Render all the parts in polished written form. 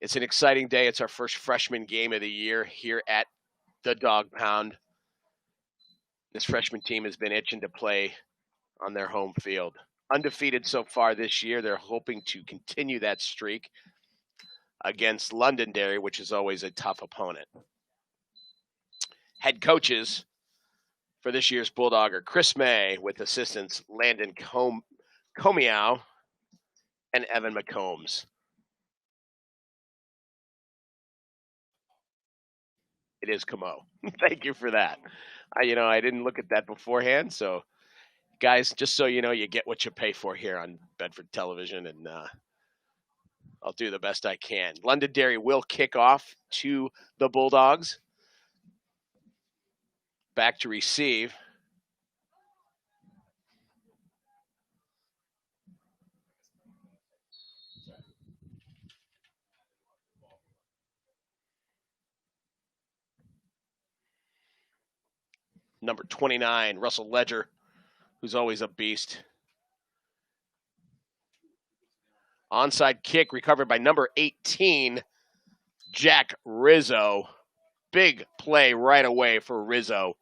It's an exciting day. It's our first freshman game of the year here at the Dog Pound. This freshman team has been itching to play on their home field. Undefeated so far this year. They're hoping to continue that streak against Londonderry, which is always a tough opponent. Head coaches for this year's Bulldog are Chris May with assistants Landon Comiao and Evan McCombs. It is Como. Thank you for that. I didn't look at that beforehand. So, guys, just so you know, you get what you pay for here on Bedford Television, and I'll do the best I can. Londonderry will kick off to the Bulldogs. Back to receive. Number 29, Russell Ledger, who's always a beast. Onside kick recovered by number 18, Jack Rizzo. Big play right away for Rizzo.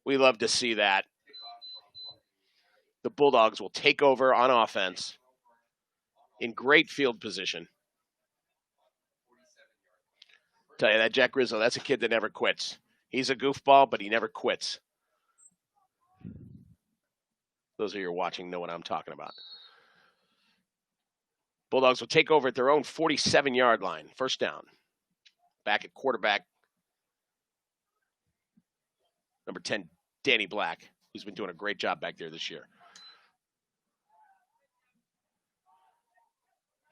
We love to see that. The Bulldogs will take over on offense in great field position. Tell you that Jack Rizzo, that's a kid that never quits. He's a goofball, but he never quits. Those of you who are watching know what I'm talking about. Bulldogs will take over at their own 47-yard line. First down. Back at quarterback, number 10, Danny Black, who's been doing a great job back there this year.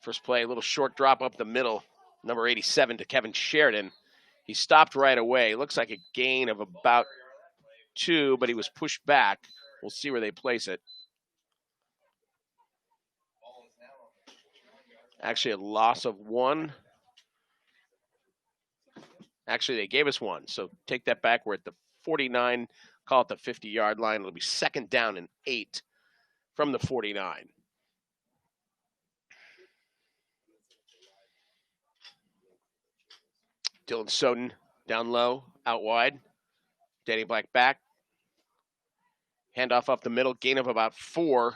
First play, a little short drop up the middle. Number 87 to Kevin Sheridan. He stopped right away. Looks like a gain of about 2, but he was pushed back. We'll see where they place it. Actually, a loss of 1. Actually, they gave us 1, so take that back. We're at the 49, call it the 50-yard line. It'll be second down and 8 from the 49. Dylan Soden down low, out wide. Danny Black back. Handoff up the middle, gain of about 4.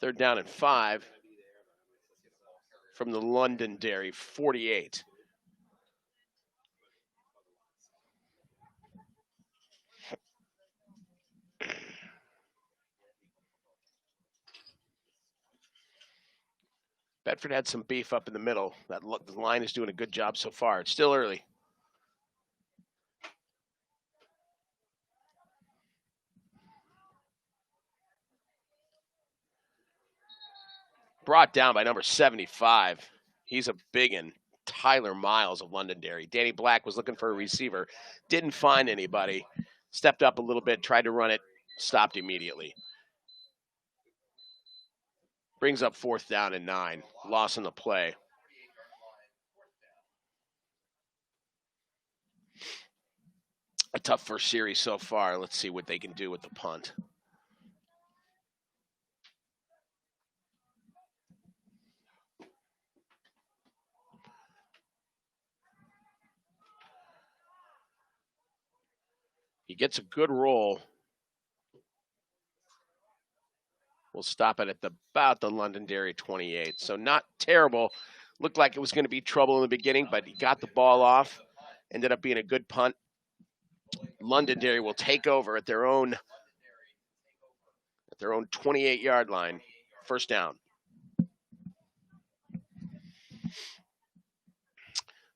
Third down and 5 from the Londonderry 48. Bedford had some beef up in the middle. The line is doing a good job so far. It's still early. Brought down by number 75. He's a big one. Tyler Miles of Londonderry. Danny Black was looking for a receiver. Didn't find anybody. Stepped up a little bit, tried to run it, stopped immediately. Brings up 4th down and 9. Loss in the play. A tough first series so far. Let's see what they can do with the punt. He gets a good roll. We'll stop it at about the Londonderry 28. So not terrible. Looked like it was going to be trouble in the beginning, but he got the ball off. Ended up being a good punt. Londonderry will take over at their own 28-yard line. First down.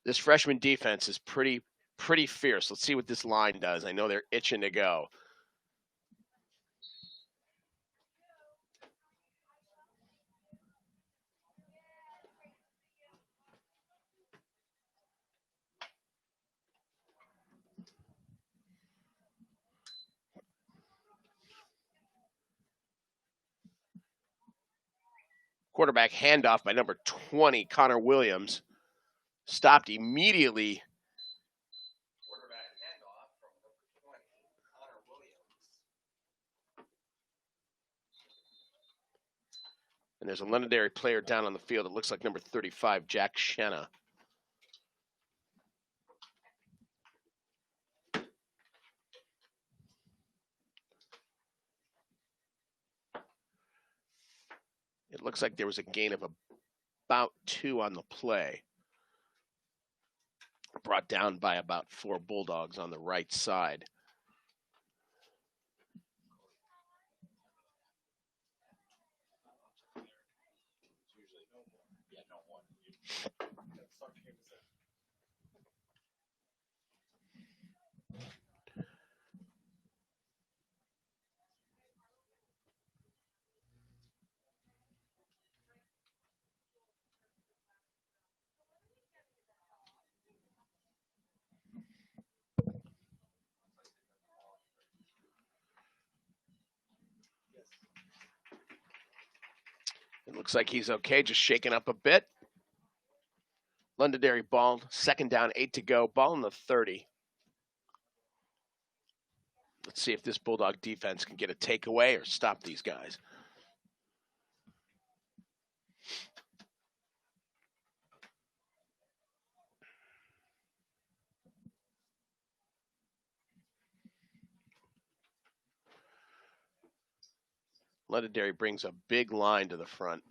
This freshman defense is pretty fierce. Let's see what this line does. I know they're itching to go. Quarterback handoff by number 20, Connor Williams. Stopped immediately. And there's a Londonderry player down on the field. It looks like number 35, Jack Shenna. It looks like there was a gain of about 2 on the play. Brought down by about 4 Bulldogs on the right side. It looks like he's okay, just shaking up a bit. Londonderry ball, 2nd down, 8 to go. Ball in the 30. Let's see if this Bulldog defense can get a takeaway or stop these guys. Londonderry brings a big line to the front.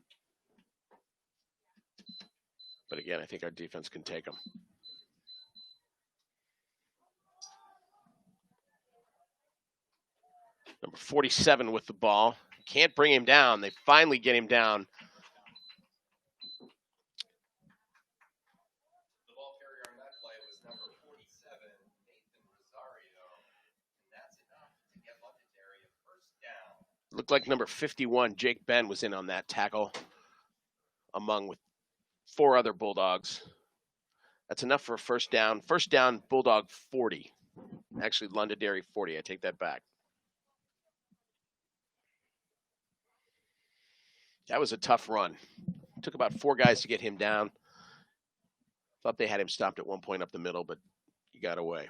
But again, I think our defense can take them. Number 47 with the ball. Can't bring him down. They finally get him down. The ball carrier on that play was number 47, Nathan Rosario. And that's enough to get Londonderry a first down. Looked like number 51, Jake Ben, was in on that tackle, among with 4 other Bulldogs. That's enough for a first down. First down, Bulldog 40. Actually, Londonderry 40. I take that back. That was a tough run. Took about 4 guys to get him down. Thought they had him stopped at one point up the middle, but he got away.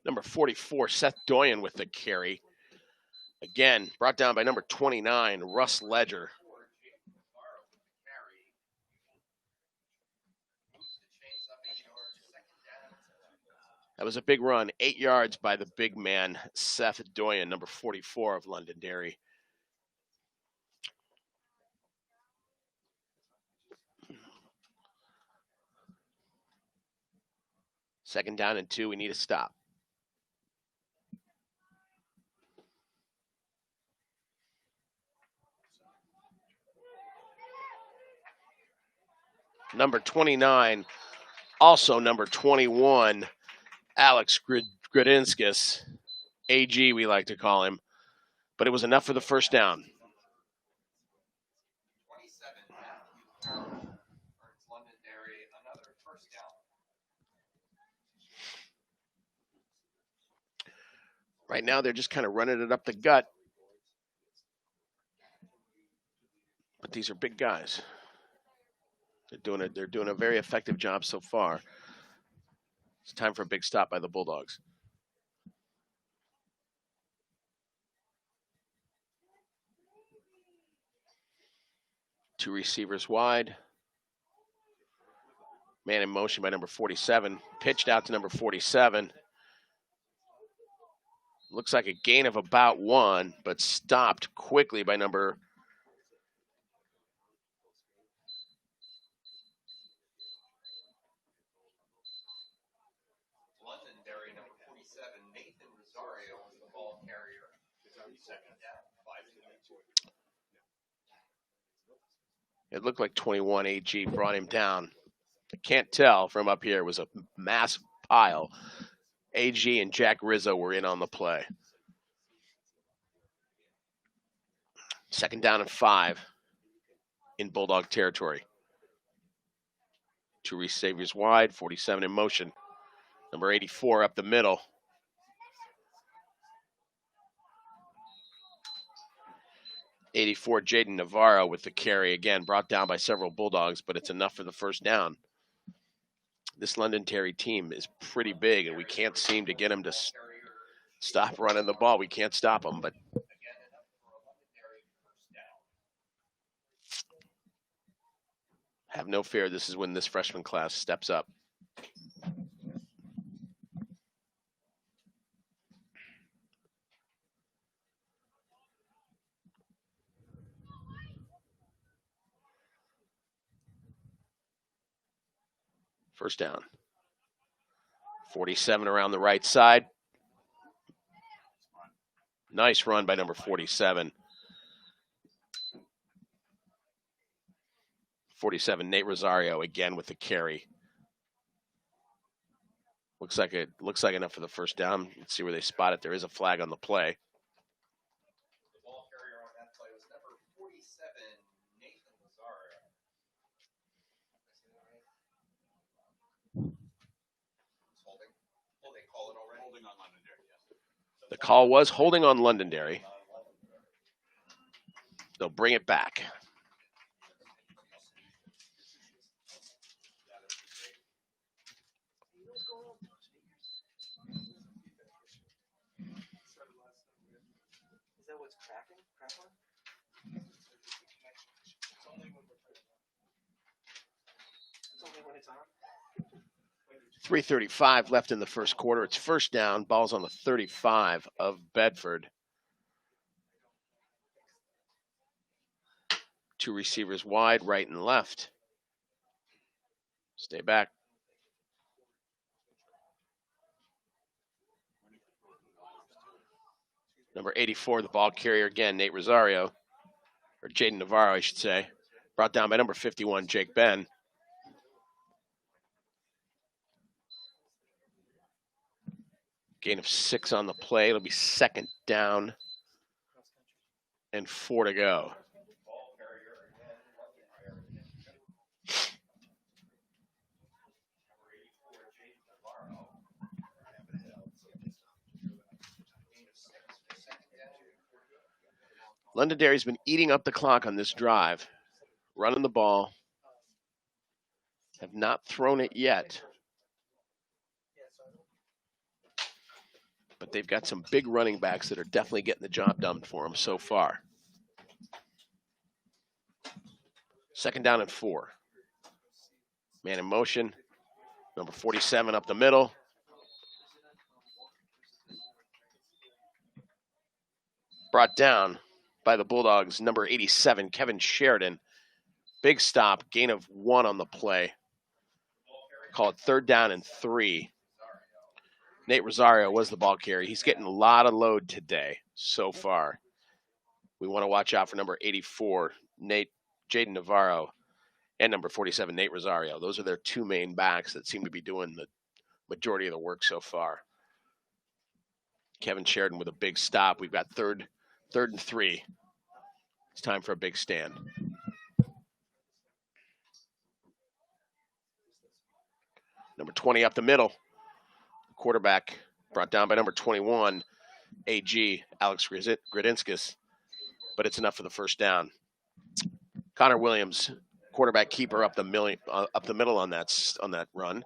Number 44, Seth Doyen with the carry. Again, brought down by number 29, Russ Ledger. That was a big run, 8 yards by the big man, Seth Doyen, number 44 of Londonderry. Second down and 2, we need a stop. Number 29, also number 21, Alex Gradinskis, AG we like to call him, but it was enough for the first down. 27, Matthew earns Londonderry another first down. Right now they're just kind of running it up the gut, but these are big guys. They're doing a very effective job so far. It's time for a big stop by the Bulldogs. Two receivers wide. Man in motion by number 47. Pitched out to number 47. Looks like a gain of about 1, but stopped quickly by number Londonderry, number 47, Nathan Rosario was the ball carrier. Second down, 5 to 2. It looked like 21 AG brought him down. I can't tell from up here. It was a massive pile. AG and Jack Rizzo were in on the play. Second down and 5 in Bulldog territory. Two receivers wide, 47 in motion. Number 84 up the middle. '84 Jaden Navarro with the carry again, brought down by several Bulldogs, but it's enough for the first down. this Londonderry team is pretty big, and we can't seem to get them to stop running the ball. We can't stop them, but have no fear. This is when this freshman class steps up. First down. 47 around the right side. Nice run by number 47. 47, Nate Rosario again with the carry. Looks like enough for the first down. Let's see where they spot it. There is a flag on the play. The ball carrier on that play was number 47, Nathan Rosario. Holding. Oh, they call it already? Holding on Londonderry, yes. The call was holding on Londonderry. They'll bring it back. Is that what's cracking? Crackling? 3:35 left in the first quarter. It's first down. Ball's on the 35 of Bedford. Two receivers wide, right and left. Stay back. Number 84, the ball carrier again, Nate Rosario, or Jaden Navarro, I should say. Brought down by number 51, Jake Ben. Gain of 6 on the play. It'll be second down and 4 to go. Londonderry's been eating up the clock on this drive, running the ball. Have not thrown it yet. But they've got some big running backs that are definitely getting the job done for them so far. Second down and 4. Man in motion. Number 47 up the middle. Brought down by the Bulldogs, number 87, Kevin Sheridan. Big stop, gain of 1 on the play. Call it third down and 3. Nate Rosario was the ball carrier. He's getting a lot of load today so far. We want to watch out for number 84, Jaden Navarro, and number 47, Nate Rosario. Those are their two main backs that seem to be doing the majority of the work so far. Kevin Sheridan with a big stop. We've got third and 3. It's time for a big stand. Number 20 up the middle. Quarterback brought down by number 21, AG, Alex Gradinskis. But it's enough for the first down. Connor Williams, quarterback keeper up the middle on that run.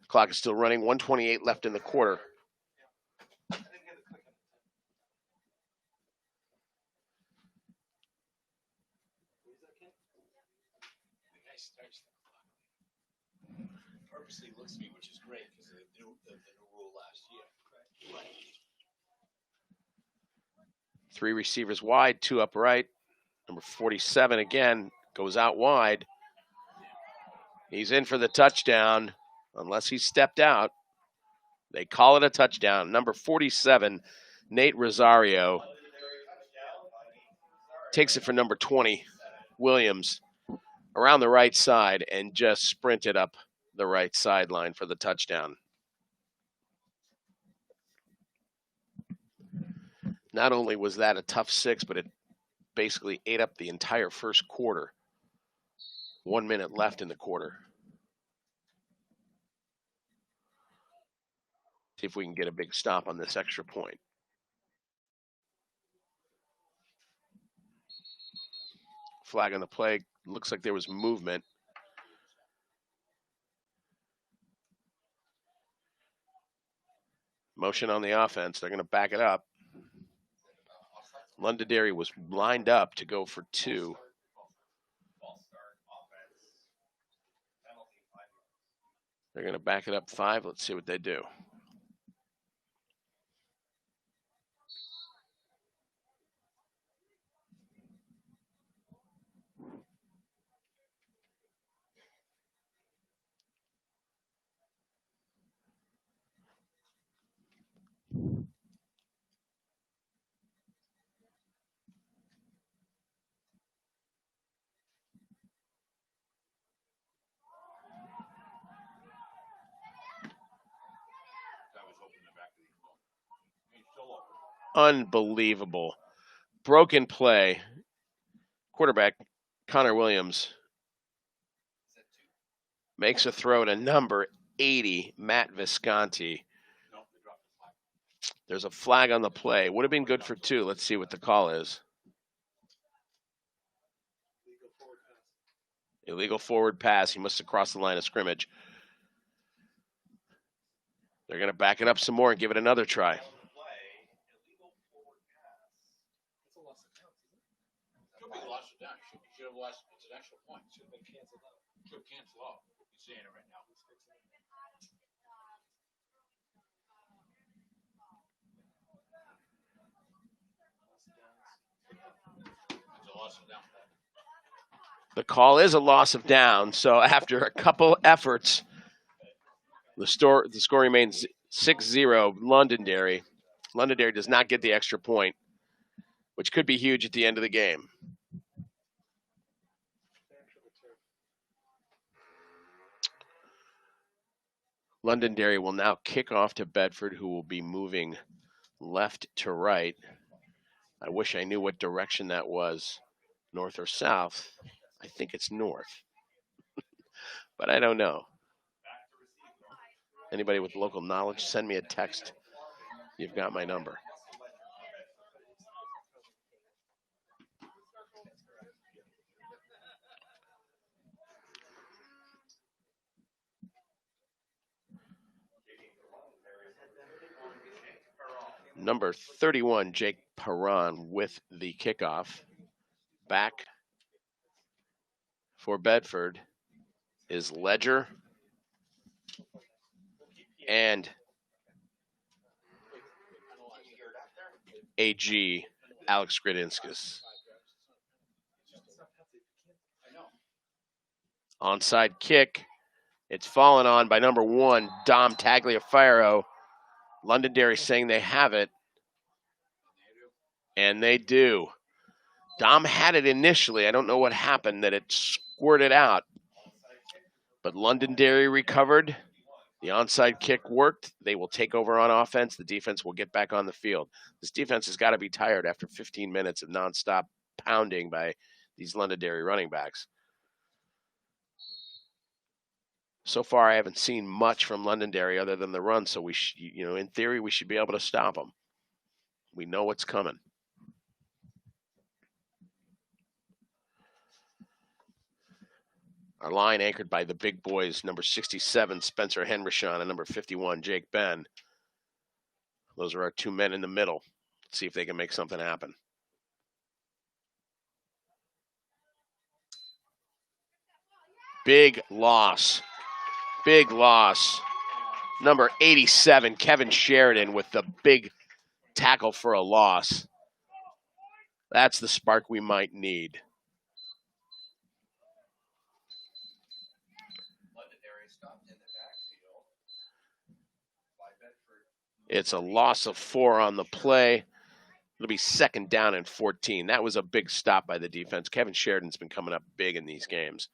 Clock is still running. 1:28 left in the quarter. Purposely looks to me, which is great because of the new rule last year. Right. 3 receivers wide, 2 upright. Number 47 again goes out wide. He's in for the touchdown, unless he stepped out. They call it a touchdown. Number 47, Nate Rosario, takes it for number 20, Williams, around the right side and just sprinted up the right sideline for the touchdown. Not only was that a tough 6, but it basically ate up the entire first quarter. 1 minute left in the quarter. See if we can get a big stop on this extra point. Flag on the play. Looks like there was movement. Motion on the offense. They're going to back it up. Londonderry was lined up to go for 2. They're going to back it up 5. Let's see what they do. Unbelievable. Broken play. Quarterback Connor Williams makes a throw to number 80, Matt Visconti. There's a flag on the play. Would have been good for 2. Let's see what the call is. Illegal forward pass. He must have crossed the line of scrimmage. They're going to back it up some more and give it another try. It's an extra point. Should have been canceled out. Should have canceled out. You're saying it right now. It's a loss of down. The call is a loss of down. So after a couple efforts, the score remains 6-0 Londonderry. Londonderry does not get the extra point, which could be huge at the end of the game. Londonderry will now kick off to Bedford, who will be moving left to right. I wish I knew what direction that was, north or south. I think it's north, but I don't know. Anybody with local knowledge, send me a text. You've got my number. Number 31, Jake Perron with the kickoff. Back for Bedford is Ledger and AG Alex Gradinskas. Onside kick. It's fallen on by number 1, Dom Tagliaferro. Londonderry saying they have it. And they do. Dom had it initially. I don't know what happened, that it squirted out. But Londonderry recovered. The onside kick worked. They will take over on offense. The defense will get back on the field. This defense has got to be tired after 15 minutes of nonstop pounding by these Londonderry running backs. So far, I haven't seen much from Londonderry other than the run. So in theory, we should be able to stop them. We know what's coming. Our line anchored by the big boys, number 67, Spencer Henrishon, and number 51, Jake Ben. Those are our 2 men in the middle. Let's see if they can make something happen. Big loss. Big loss. Number 87, Kevin Sheridan, with the big tackle for a loss. That's the spark we might need. It's a loss of 4 on the play. It'll be 2nd down and 14. That was a big stop by the defense. Kevin Sheridan's been coming up big in these games.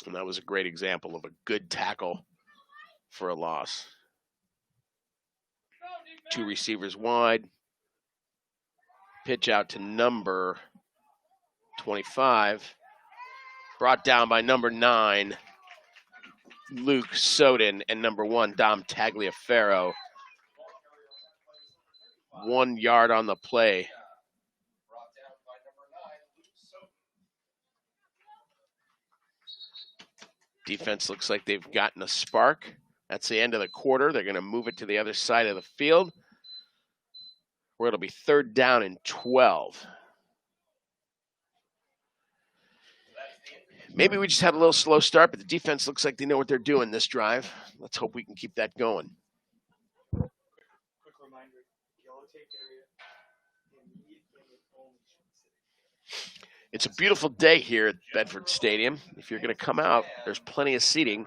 And that was a great example of a good tackle for a loss. 2 receivers wide. Pitch out to number 25. Brought down by number 9, Luke Soden, and number 1, Dom Tagliaferro. 1 yard on the play. Defense looks like they've gotten a spark. That's the end of the quarter. They're going to move it to the other side of the field, where it'll be 3rd down and 12. Maybe we just had a little slow start, but the defense looks like they know what they're doing this drive. Let's hope we can keep that going. Quick reminder, yellow tape area, immediate game only should sit. It's a beautiful day here at Bedford Stadium. If you're going to come out, there's plenty of seating.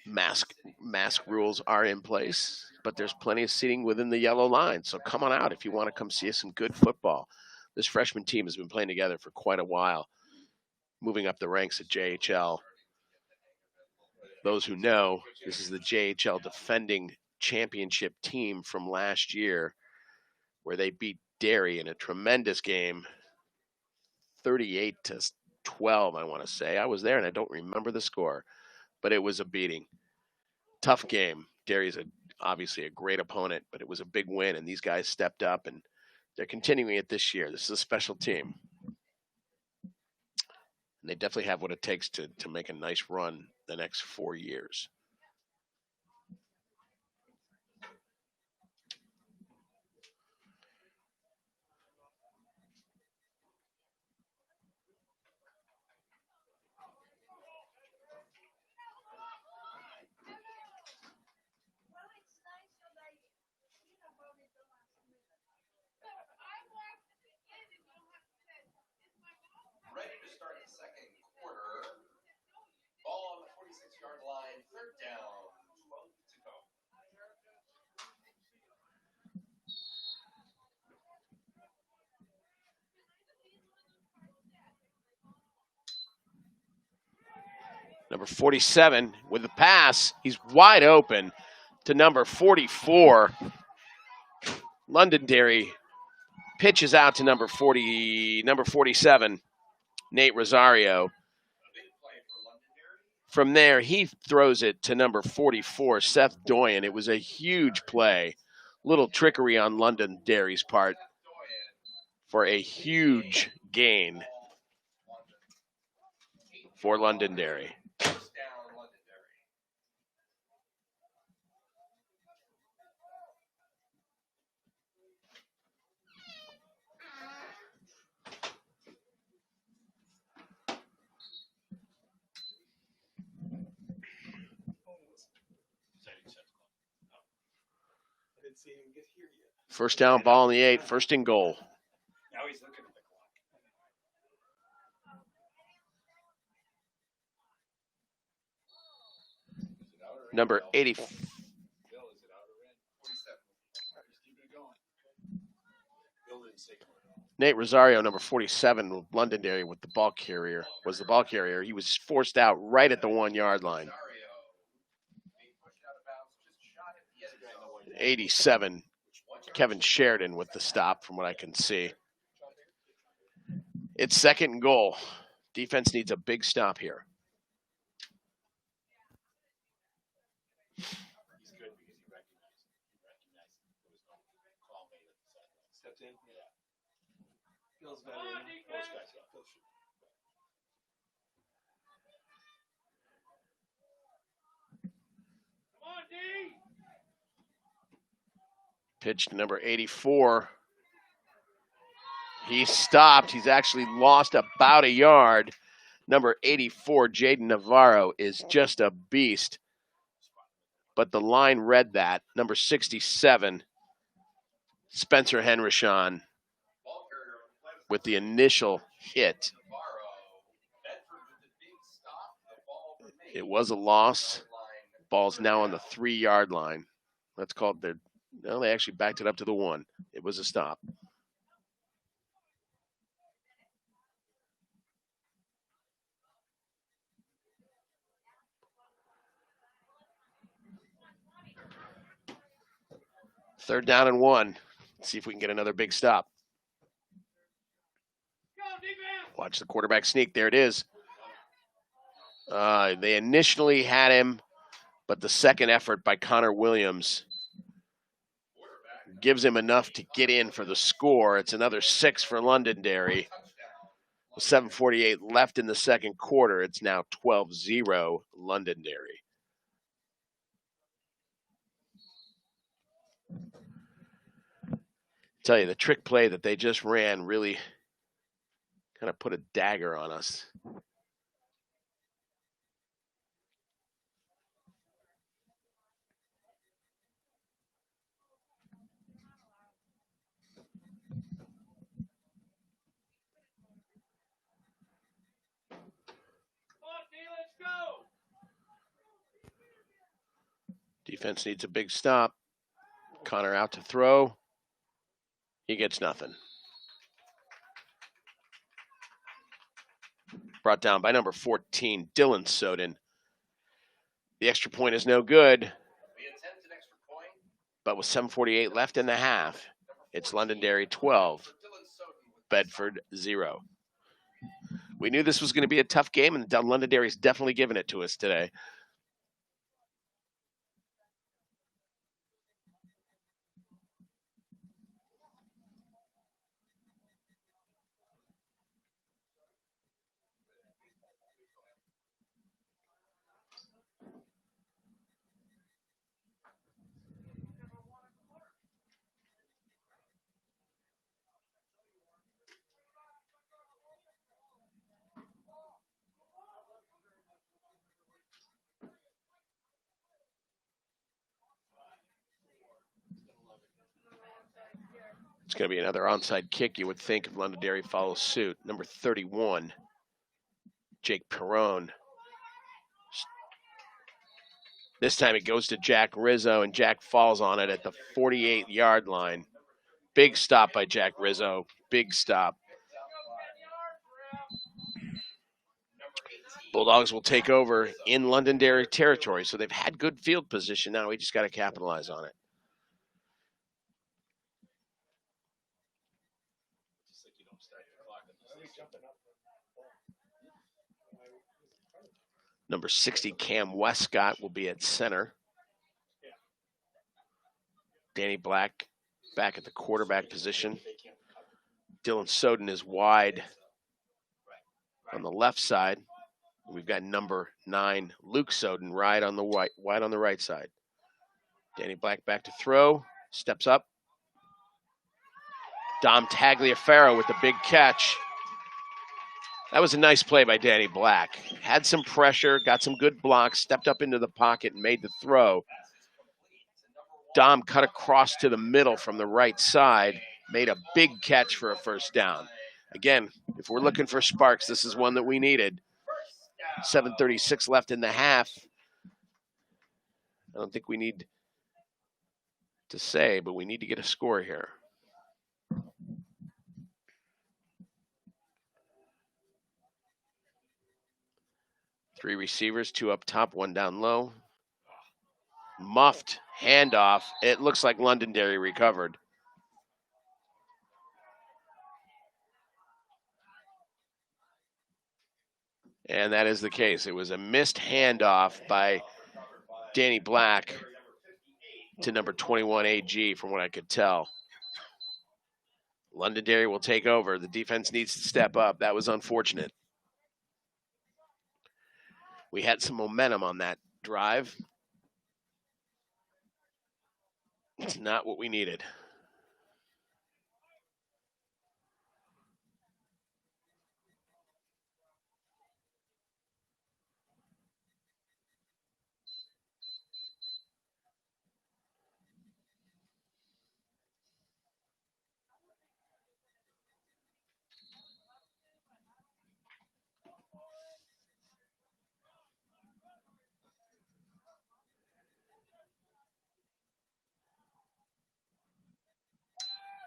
Mask rules are in place, but there's plenty of seating within the yellow line. So come on out if you want to come see some good football. This freshman team has been playing together for quite a while, moving up the ranks at JHL. Those who know, this is the JHL defending championship team from last year, where they beat Derry in a tremendous game, 38-12, I want to say. I was there, and I don't remember the score, but it was a beating. Tough game. Derry's obviously a great opponent, but it was a big win, and these guys stepped up, and they're continuing it this year. This is a special team. And they definitely have what it takes to make a nice run the next 4 years. Ready to start the second quarter. Ball on the 46-yard line. 3rd down. 12 to go. Number 47 with the pass. He's wide open to number 44. Londonderry pitches out to number 47, Nate Rosario. From there, he throws it to number 44, Seth Doyen. It was a huge play. Little trickery on Londonderry's part for a huge gain for Londonderry. I didn't see him get here yet. First down, ball on the 8, 1st and goal. Now he's looking at the clock. Number 80. Bill, is it out or in? 47. Just keep it going. Bill didn't say go at all. Nate Rosario, number 47, Londonderry with the ball carrier, was the ball carrier. He was forced out right at the 1-yard line. 87, Kevin Sheridan with the stop from what I can see. It's 2nd and goal. Defense needs a big stop here. He's good because he recognized there was no call made at the sideline. Stepped in. Yeah. Bill's better. Those guys are. Come on, D. Pitch to number 84. He stopped. He's actually lost about a yard. Number 84, Jaden Navarro, is just a beast. But the line read that. Number 67, Spencer Henrishon, with the initial hit. It was a loss. Ball's now on the 3-yard line. Let's call it no, they actually backed it up to the 1. It was a stop. Third down and 1. Let's see if we can get another big stop. Watch the quarterback sneak. There it is. They initially had him, but the second effort by Connor Williams gives him enough to get in for the score. It's another 6 for Londonderry. 7:48 left in the second quarter. It's now 12-0 Londonderry. Tell you, the trick play that they just ran really kind of put a dagger on us. Defense needs a big stop. Connor out to throw. He gets nothing. Brought down by number 14, Dylan Soden. The extra point is no good. But with 7:48 left in the half, it's Londonderry 12, Bedford 0. We knew this was going to be a tough game, and Londonderry's definitely given it to us today. It's going to be another onside kick, you would think, if Londonderry follows suit. Number 31, Jake Perrone. This time it goes to Jack Rizzo, and Jack falls on it at the 48-yard line. Big stop by Jack Rizzo. Big stop. Bulldogs will take over in Londonderry territory, so they've had good field position. Now we just got to capitalize on it. Number 60, Cam Westcott, will be at center. Danny Black back at the quarterback position. Dylan Soden is wide on the left side. We've got number 9, Luke Soden, wide on the right side. Danny Black back to throw. Steps up. Dom Tagliaferro with the big catch. That was a nice play by Danny Black. Had some pressure, got some good blocks, stepped up into the pocket and made the throw. Dom cut across to the middle from the right side, made a big catch for a first down. Again, if we're looking for sparks, this is one that we needed. 7:36 left in the half. I don't think we need to say, but we need to get a score here. Three receivers, 2 up top, 1 down low. Muffed handoff. It looks like Londonderry recovered. And that is the case. It was a missed handoff by Danny Black to number 21 AG, from what I could tell. Londonderry will take over. The defense needs to step up. That was unfortunate. We had some momentum on that drive. It's not what we needed.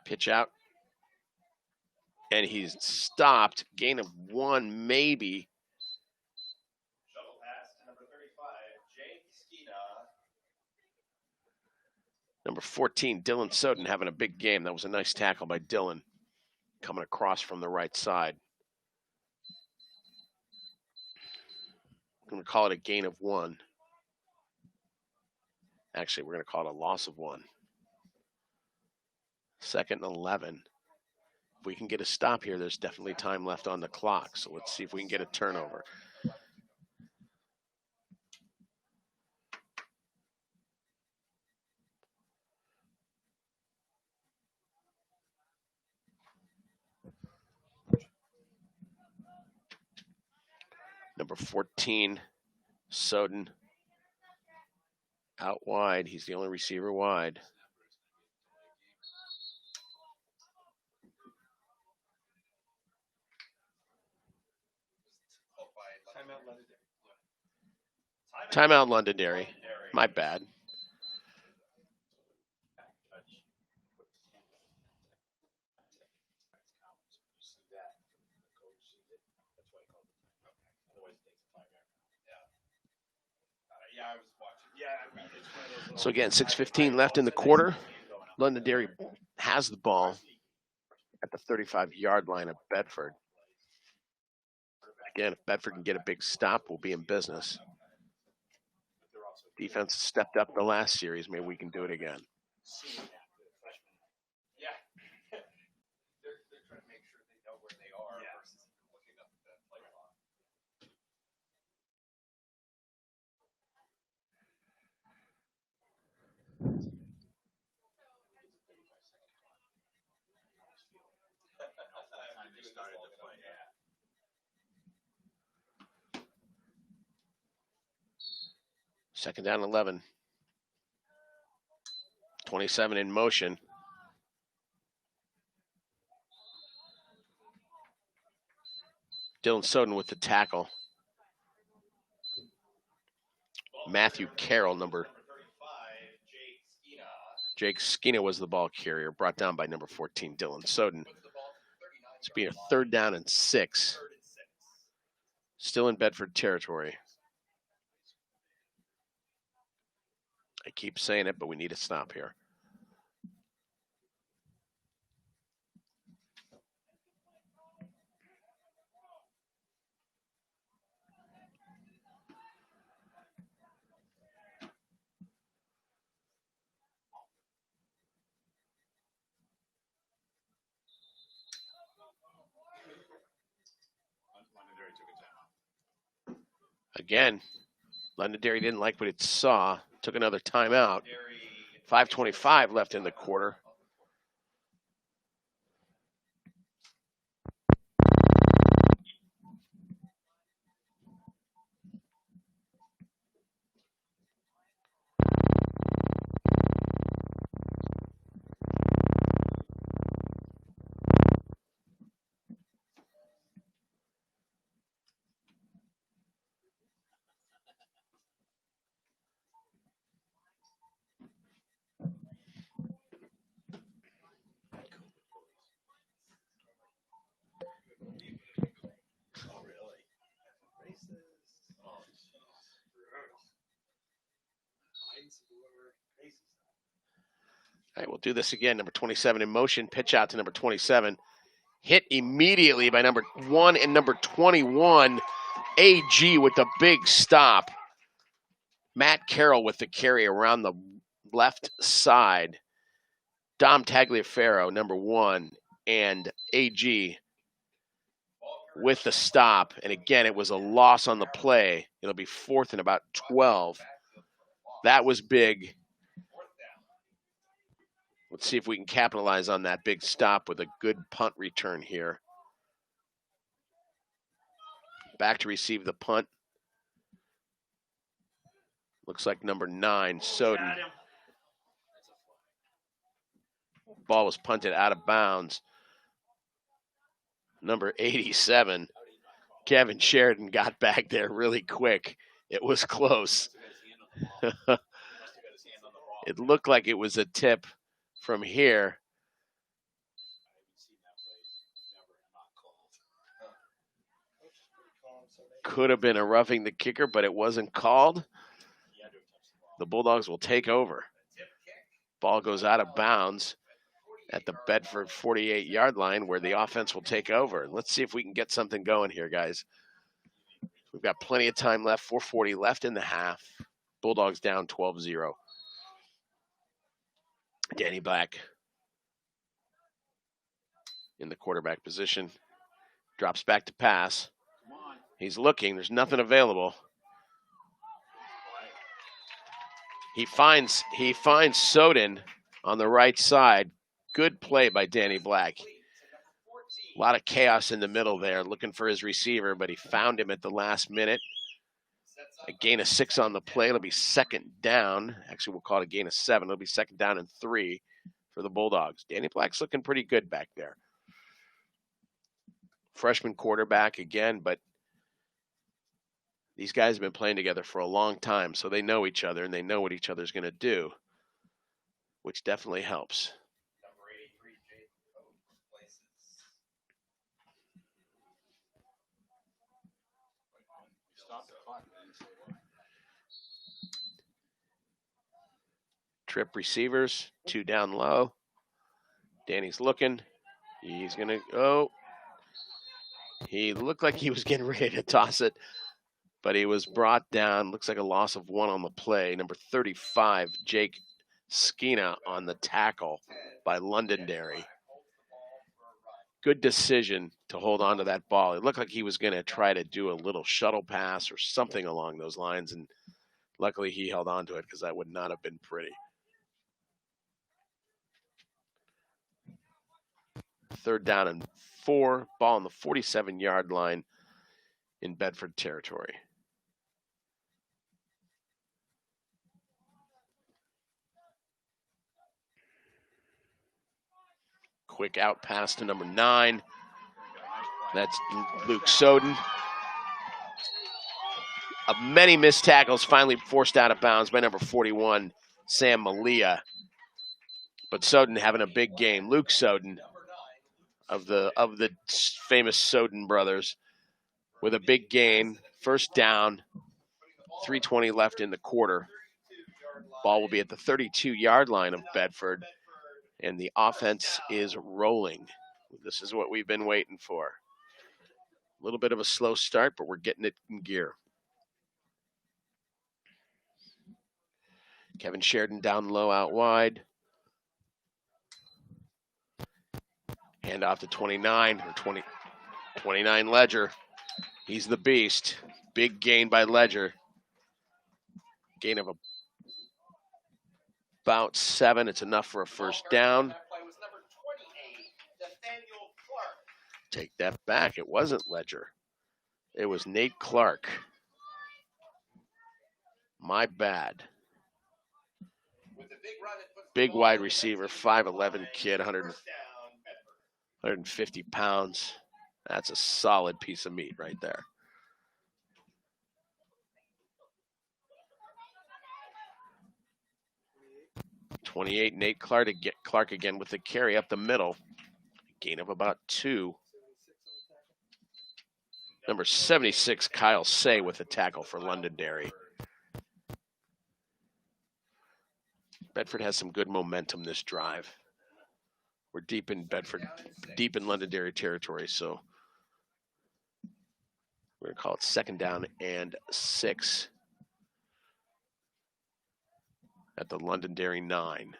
Pitch out. And he's stopped. Gain of 1, maybe. Shuttle pass to number 35, Jake Skina. Number 14, Dylan Soden, having a big game. That was a nice tackle by Dylan, coming across from the right side. I'm going to call it a gain of 1. Actually, we're going to call it a loss of 1. 2nd and 11. If we can get a stop here, there's definitely time left on the clock. So let's see if we can get a turnover. Number 14, Soden, out wide. He's the only receiver wide. Timeout Londonderry. My bad. So again, 6:15 left in the quarter. Londonderry has the ball at the 35-yard line of Bedford. Again, if Bedford can get a big stop, we'll be in business. Defense stepped up the last series. Maybe we can do it again. Yeah. They're trying to make sure they know where they are versus looking up at that play clock. Second down, 11. 27 in motion. Dylan Soden with the tackle. Matthew Carroll, number 35, Jake Skeena was the ball carrier, brought down by number 14, Dylan Soden. puts the ball to the 39. It's being a third down and 6. Third and 6. Still in Bedford territory. I keep saying it, but we need a stop here. Londonderry took a timeout. Again, Londonderry didn't like what it saw. Took another timeout. 5:25 left in the quarter. Oh, really? Racist. Oh, jeez. Mine's were crazy. All right, we'll do this again. Number 27 in motion. Pitch out to number 27. Hit immediately by number 1 and number 21. AG with the big stop. Matt Carroll with the carry around the left side. Dom Tagliaferro, number 1, and AG with the stop. And again, it was a loss on the play. It'll be 4th and about 12. That was big. Let's see if we can capitalize on that big stop with a good punt return here. Back to receive the punt. Looks like number 9, Soden. Ball was punted out of bounds. Number 87, Kevin Sheridan, got back there really quick. It was close. It looked like it was a tip from here. Could have been a roughing the kicker, but it wasn't called. The Bulldogs will take over. Ball goes out of bounds at the Bedford 48-yard line where the offense will take over. Let's see if we can get something going here, guys. We've got plenty of time left, 4:40 left in the half. Bulldogs down 12-0. Danny Black in the quarterback position. Drops back to pass. He's looking. There's nothing available. He finds Soden on the right side. Good play by Danny Black. A lot of chaos in the middle there, looking for his receiver, but he found him at the last minute. A gain of 6 on the play. It'll be second down. Actually, we'll call it a gain of 7. It'll be second down and 3 for the Bulldogs. Danny Black's looking pretty good back there. Freshman quarterback again, but these guys have been playing together for a long time, so they know each other and they know what each other's going to do, which definitely helps. Number 83, Jake places. Stop the clock. Trip receivers, 2 down low. Danny's looking. He's going to go. He looked like he was getting ready to toss it, but he was brought down. Looks like a loss of 1 on the play. Number 35, Jake Skina on the tackle by Londonderry. Good decision to hold on to that ball. It looked like he was going to try to do a little shuttle pass or something along those lines, and luckily he held on to it because that would not have been pretty. Third down and 4, ball on the 47-yard line in Bedford territory. Quick out pass to number 9. That's Luke Soden. Many missed tackles, finally forced out of bounds by number 41, Sam Malia. But Soden having a big game. Luke Soden of the famous Soden brothers with a big gain. First down, 3:20 left in the quarter. Ball will be at the 32-yard line of Bedford, and the offense is rolling. This is what we've been waiting for. A little bit of a slow start, but we're getting it in gear. Kevin Sheridan down low out wide. Hand off to 29 or 29 Ledger. He's the beast. Big gain by Ledger. Gain of about 7. It's enough for a first down. Take that back. It wasn't Ledger. It was Nate Clark. My bad. Big wide receiver, 5'11" kid, 150 pounds. That's a solid piece of meat right there. .28, Nate Clark again with the carry up the middle. Gain of about 2. Number 76, Kyle Say with a tackle for Londonderry. Bedford has some good momentum this drive. We're deep in Bedford, deep in Londonderry territory, so we're going to call it second down and 6 at the Londonderry 9.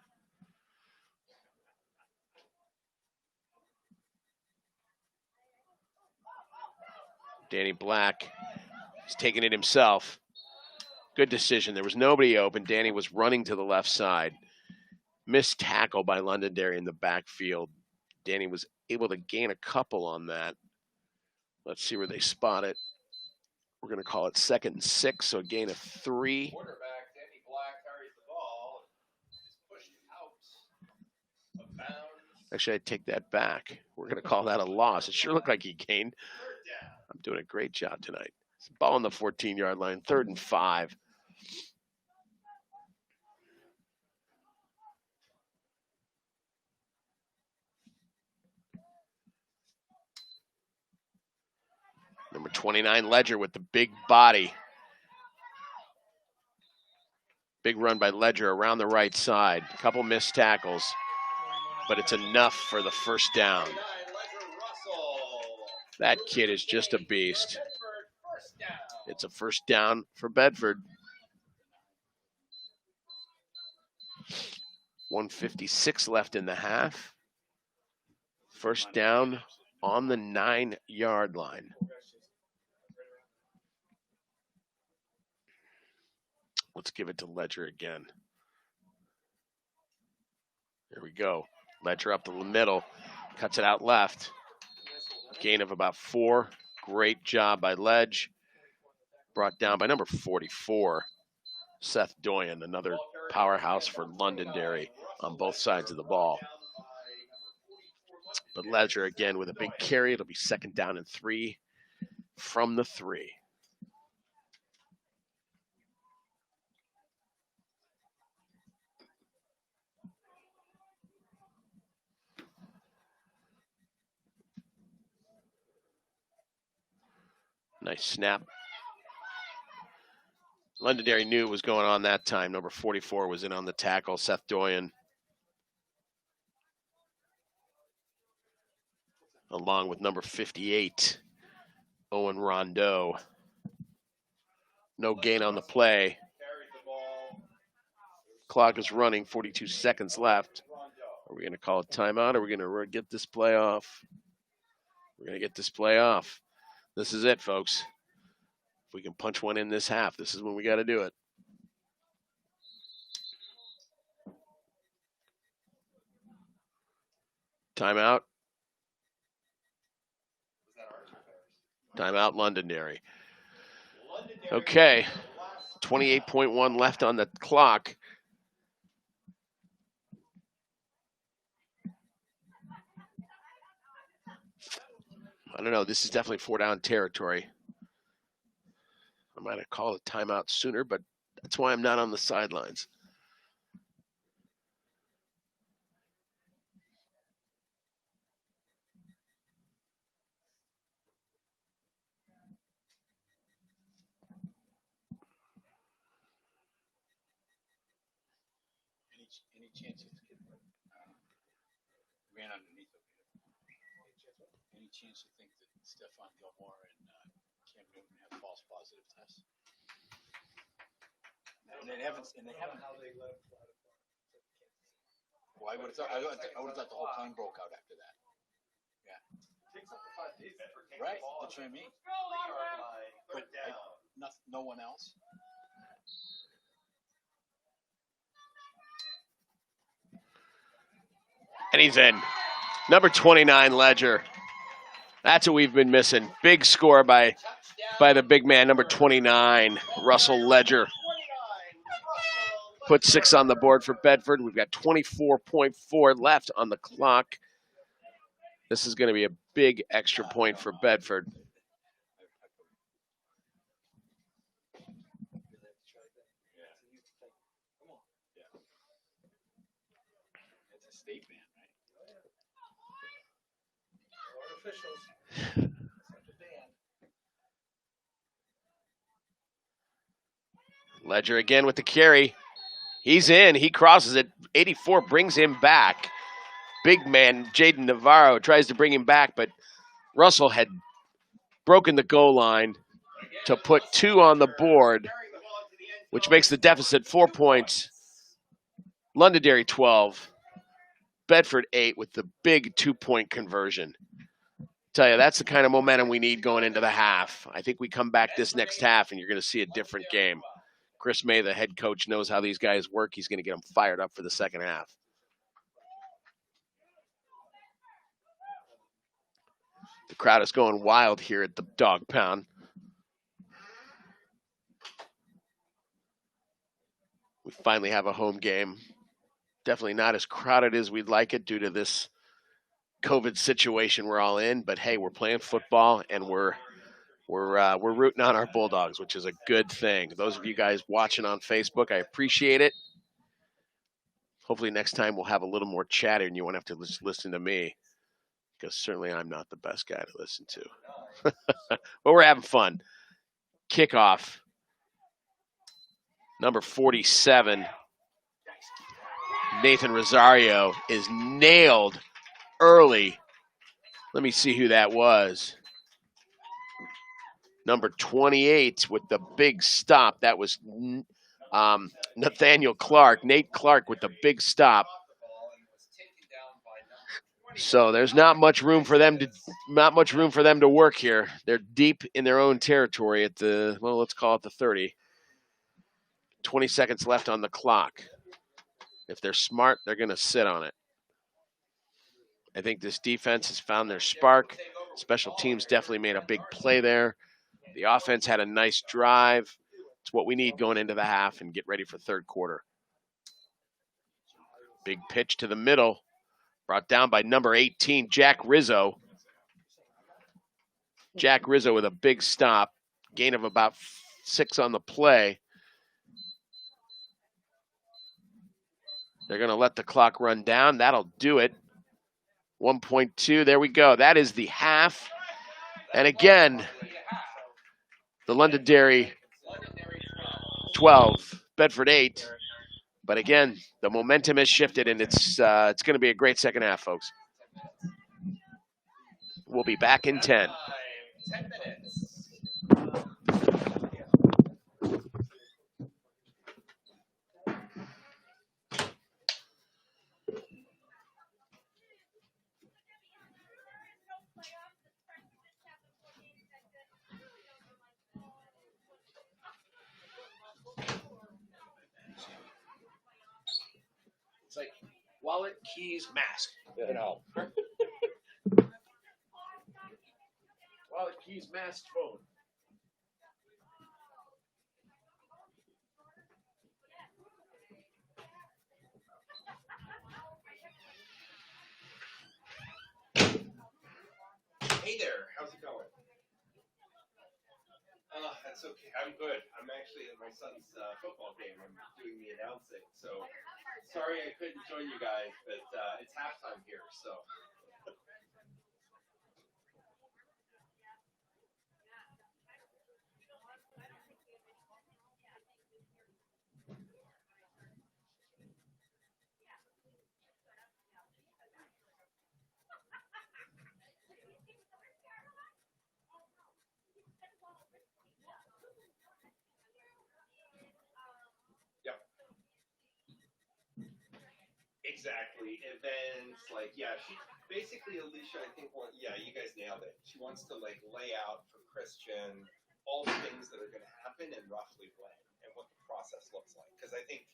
Danny Black is taking it himself. Good decision. There was nobody open. Danny was running to the left side. Missed tackle by Londonderry in the backfield. Danny was able to gain a couple on that. Let's see where they spot it. We're going to call it second and 6, so a gain of 3. Quarterback Danny Black carries the ball. Is pushed out of bounds. Actually, I'd take that back. We're going to call that a loss. It sure looked like he gained. Third down. I'm doing a great job tonight. Ball on the 14-yard line, 3rd and 5. Number 29, Ledger with the big body. Big run by Ledger around the right side. A couple missed tackles, but it's enough for the first down. That kid is just a beast. It's a first down for Bedford. 1:56 left in the half. First down on the 9-yard line. Let's give it to Ledger again. There we go. Ledger up the middle, cuts it out left. Gain of about 4. Great job by Ledge. Brought down by number 44, Seth Doyen, another powerhouse for Londonderry on both sides of the ball. But Ledger again with a big carry. It'll be 2nd down and 3 from the 3. Nice snap. Londonderry knew what was going on that time. Number 44 was in on the tackle, Seth Doyen. Along with number 58, Owen Rondeau. No gain on the play. Clock is running, 42 seconds left. Are we going to call a timeout? Or are we going to get this play off? We're going to get this play off. This is it, folks. If we can punch one in this half, this is when we got to do it. Timeout. Timeout, Londonderry. Okay, 28.1 left on the clock. I don't know. This is definitely 4-down territory. I might have called a timeout sooner, but that's why I'm not on the sidelines. Any chance it's ran underneath of you? Any chance you think that Stephon Gilmore and Cam Newton have false positive tests? And they haven't. How they let him fly. Well, I would have thought the whole plane broke out after that. Takes up to 5 days for Right, that's what I mean. But no one else. And he's in. Number 29, Ledger. That's what we've been missing. Big score by the big man, number 29, Russell Ledger. Put 6 on the board for Bedford. We've got 24.4 left on the clock. This is going to be a big extra point for Bedford. It's a state band, right? Officials. Ledger again with the carry. He's in. He crosses it. 84 brings him back. Big man Jaden Navarro tries to bring him back, but Russell had broken the goal line to put 2 on the board, which makes the deficit 4 points. Londonderry 12. Bedford 8 with the big 2-point conversion. Tell you, that's the kind of momentum we need going into the half. I think we come back this next half and you're going to see a different game. Chris May, the head coach, knows how these guys work. He's going to get them fired up for the second half. The crowd is going wild here at the Dog Pound. We finally have a home game. Definitely not as crowded as we'd like it due to this COVID situation we're all in. But hey, we're playing football and we're rooting on our Bulldogs, which is a good thing. Those of you guys watching on Facebook, I appreciate it. Hopefully next time we'll have a little more chatter and you won't have to listen to me, because certainly I'm not the best guy to listen to. But we're having fun. Kickoff. Number 47, Nathan Rosario, is nailed early. Let me see who that was. Number 28 with the big stop. That was Nathaniel Clark. Nate Clark with the big stop. So there's not much room for them to work here. They're deep in their own territory at the, well, let's call it the 30. 20 seconds left on the clock. If they're smart, they're going to sit on it. I think this defense has found their spark. Special teams definitely made a big play there. The offense had a nice drive. It's what we need going into the half and get ready for third quarter. Big pitch to the middle. Brought down by number 18, Jack Rizzo. Jack Rizzo with a big stop. Gain of about 6 on the play. They're going to let the clock run down. That'll do it. 1.2. There we go. That is the half. And again, the Londonderry 12, Bedford 8. But again, the momentum has shifted, and it's going to be a great second half, folks. We'll be back in 10. 10 minutes. It's like wallet, keys, mask. You know. Wallet, keys, mask, phone. Hey there, how's it going? That's okay. I'm good. I'm actually at my son's football game. I'm doing the announcing. So sorry I couldn't join you guys, but it's halftime here. So exactly. Events, like, yeah, she basically, Alicia, I think, yeah, you guys nailed it. She wants to, like, lay out for Christian all the things that are going to happen and roughly when and what the process looks like. Because I think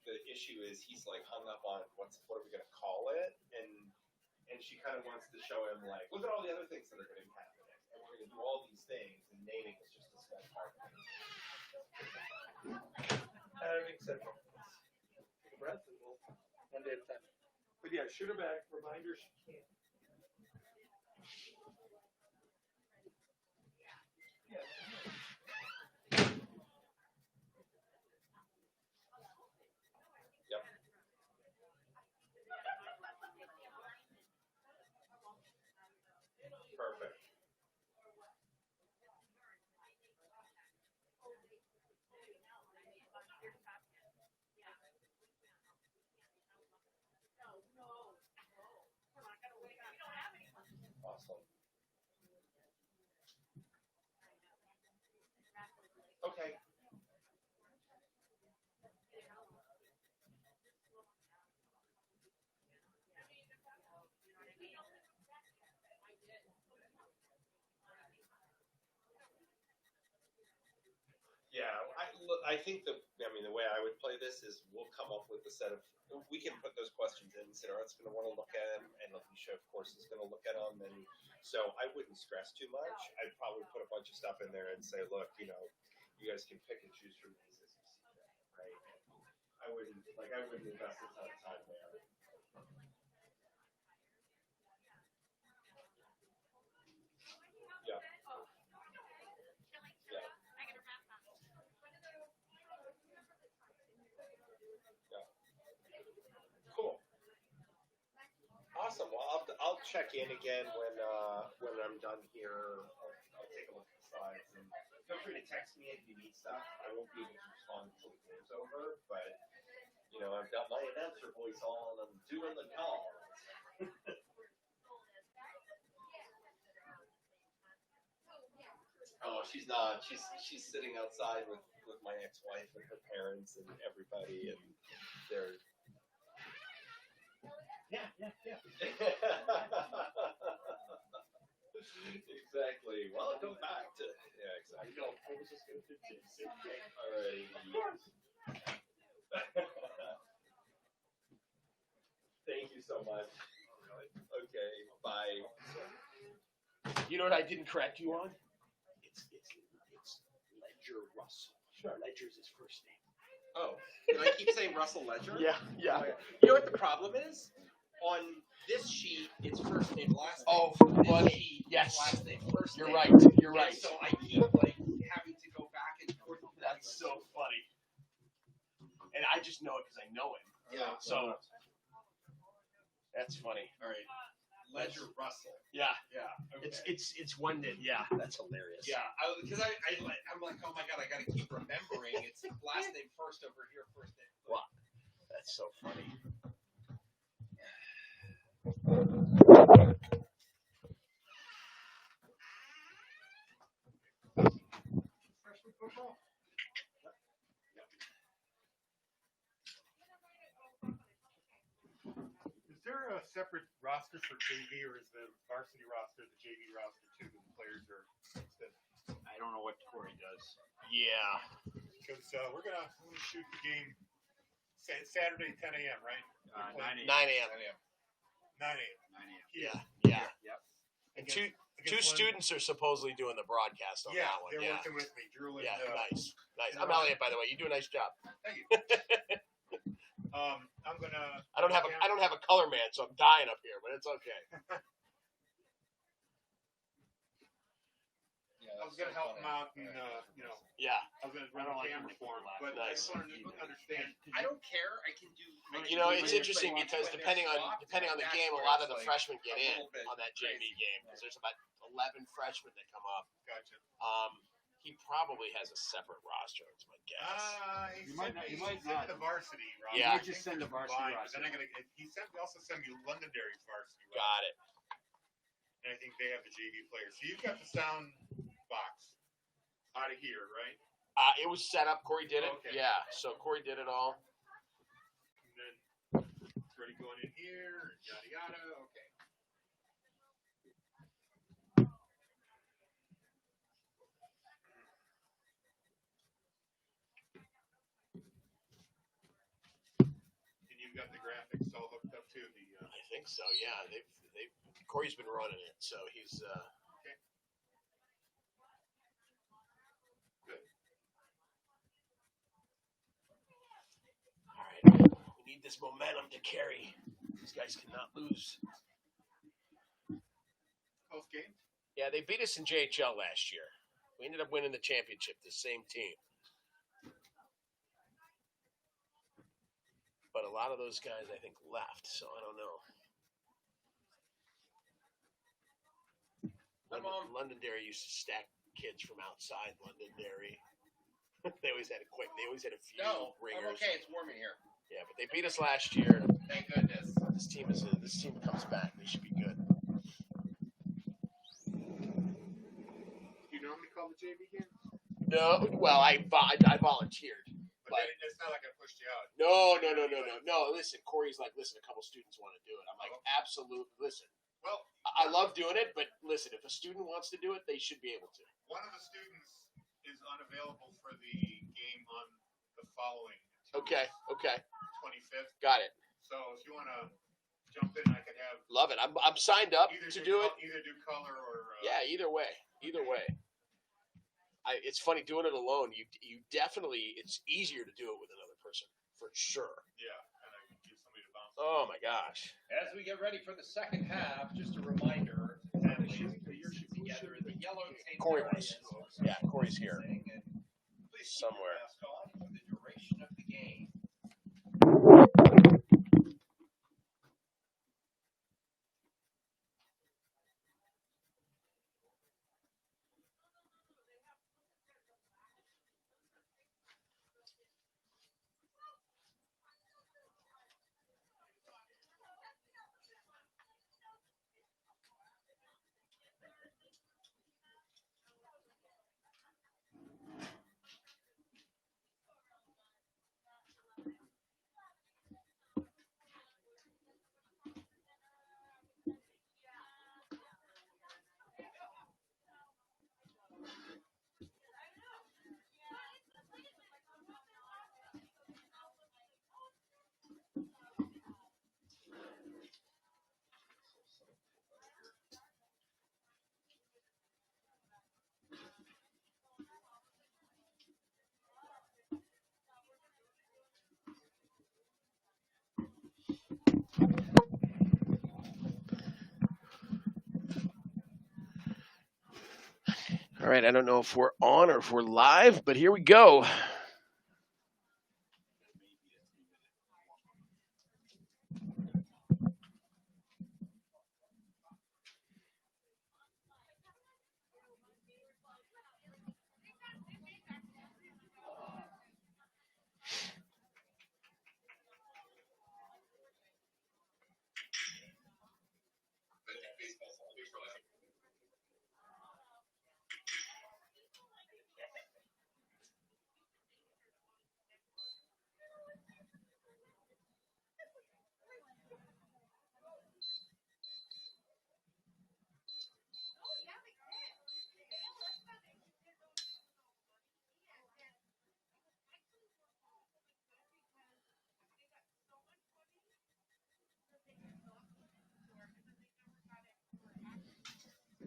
the issue is he's, like, hung up on what are we going to call it? And she kind of wants to show him, like, look at all the other things that are going to be happening. And we're going to do all these things, and naming is just a small part of it. Having said that, take a breath and we'll one day at a time. But yeah, shoot her back. Reminder she can't. Perfect. Awesome. Okay. Yeah, I think the way I would play this is we'll come up with a set of, we can put those questions in, Sarah's going to want to look at them, and Alicia, of course, is going to look at them, and so I wouldn't stress too much. I'd probably put a bunch of stuff in there and say, look, you guys can pick and choose from these as you see fit, right? I wouldn't invest a ton of time there. Yeah. Yeah. Yeah. Cool. Awesome. Well, I'll check in again when I'm done here. I'll take a look at the slides and feel free to text me if you need stuff. I won't be able to respond until the game's over, but I've got my announcer voice on. I'm doing the calls. Oh, she's not. She's sitting outside with my ex-wife and her parents and everybody, and they're. Yeah. You know what I didn't correct you on? It's Ledger Russell. Sure. Ledger's his first name. Oh, and I keep saying Russell Ledger? Yeah. You know what the problem is? On this sheet, it's first name, last name. Oh, This funny. sheet, Yes. Last name, first You're name. right. You're right. And so I keep like having to go back and forth. That's so funny. And I just know it because I know him. Yeah. So that's funny. All right. Ledger Russell. Yeah. Yeah. Okay. It's one that that's hilarious. Yeah, because I'm like, oh my god, I got to keep remembering. It's last name first over here, first name. Wow. That's so funny. Freshman football? Is there a separate roster for JV, or is the varsity roster the JV roster too? The players are mixed in. I don't know what Corey does. Yeah. Because we're gonna shoot the game Saturday 10 a.m. right? 9 a.m. 9 a.m. 9 a.m. 9 a.m. Yeah. Yep. And Against- two against students are supposedly doing the broadcast on Yeah, that one. they're Yeah. working with me, Drew and Yeah. Nice. and I'm Ryan. Elliot, by the way. You do a nice job. Thank you. I'm gonna. I don't have a color man, so I'm dying up here, but it's okay. Yeah, I was gonna help him out, and Yeah. I was gonna run the camera for him, but I Nice. just wanted to understand. I don't care. I can do. You know, it's interesting because depending on the game, a lot of the freshmen get in on that JV game because there's about 11 freshmen that come up. Gotcha. He probably has a separate roster. It's my guess. He You might sent not- me you might he sent not. me the varsity roster. Yeah. I Just think send the they're varsity combined, roster. but then he also sent me Londonderry's varsity roster, Got it. and I think they have the JV players. So you've got the sound box out of here, right? It was set up. Corey did it. Okay. Yeah. So Corey did it all. And then it's already going in here, yada yada. Okay. And you've got the graphics all hooked up to the. I think so. Yeah. They've Corey's been running it, so he's. Okay. Good. All right. We need this momentum to carry. These guys cannot lose. Close game. Yeah, they beat us in JHL last year. We ended up winning the championship, the same team. But a lot of those guys, I think, left, so I don't know. Londonderry used to stack kids from outside Londonderry. They always had a few No, I'm ringers. okay. It's warm in here. Yeah, but they beat us last year. Thank goodness. This team comes back. They should be good. Do you normally call the JV game? No, well, I volunteered. But then it's not like I pushed you out. No. Listen, Corey's like, listen, a couple students want to do it. I'm like, absolutely. Listen, Well, I love doing it, but listen, if a student wants to do it, they should be able to. one of the students is unavailable for the game on the following. Okay. 25th. Got it. So if you want to jump in, I could have Love it. I'm signed up either to do do it. Either do color or. Yeah, either way. It's funny doing it alone. You definitely, it's easier to do it with another person for sure. Yeah, and I can give somebody to bounce. Oh my gosh. As we get ready for the second half, just a reminder, families, put your shit together in the yellow tape. Corey was. Yeah, Corey's here. And please keep Somewhere. your mask on for the duration of the game. right, I don't know if we're on or if we're live, but here we go.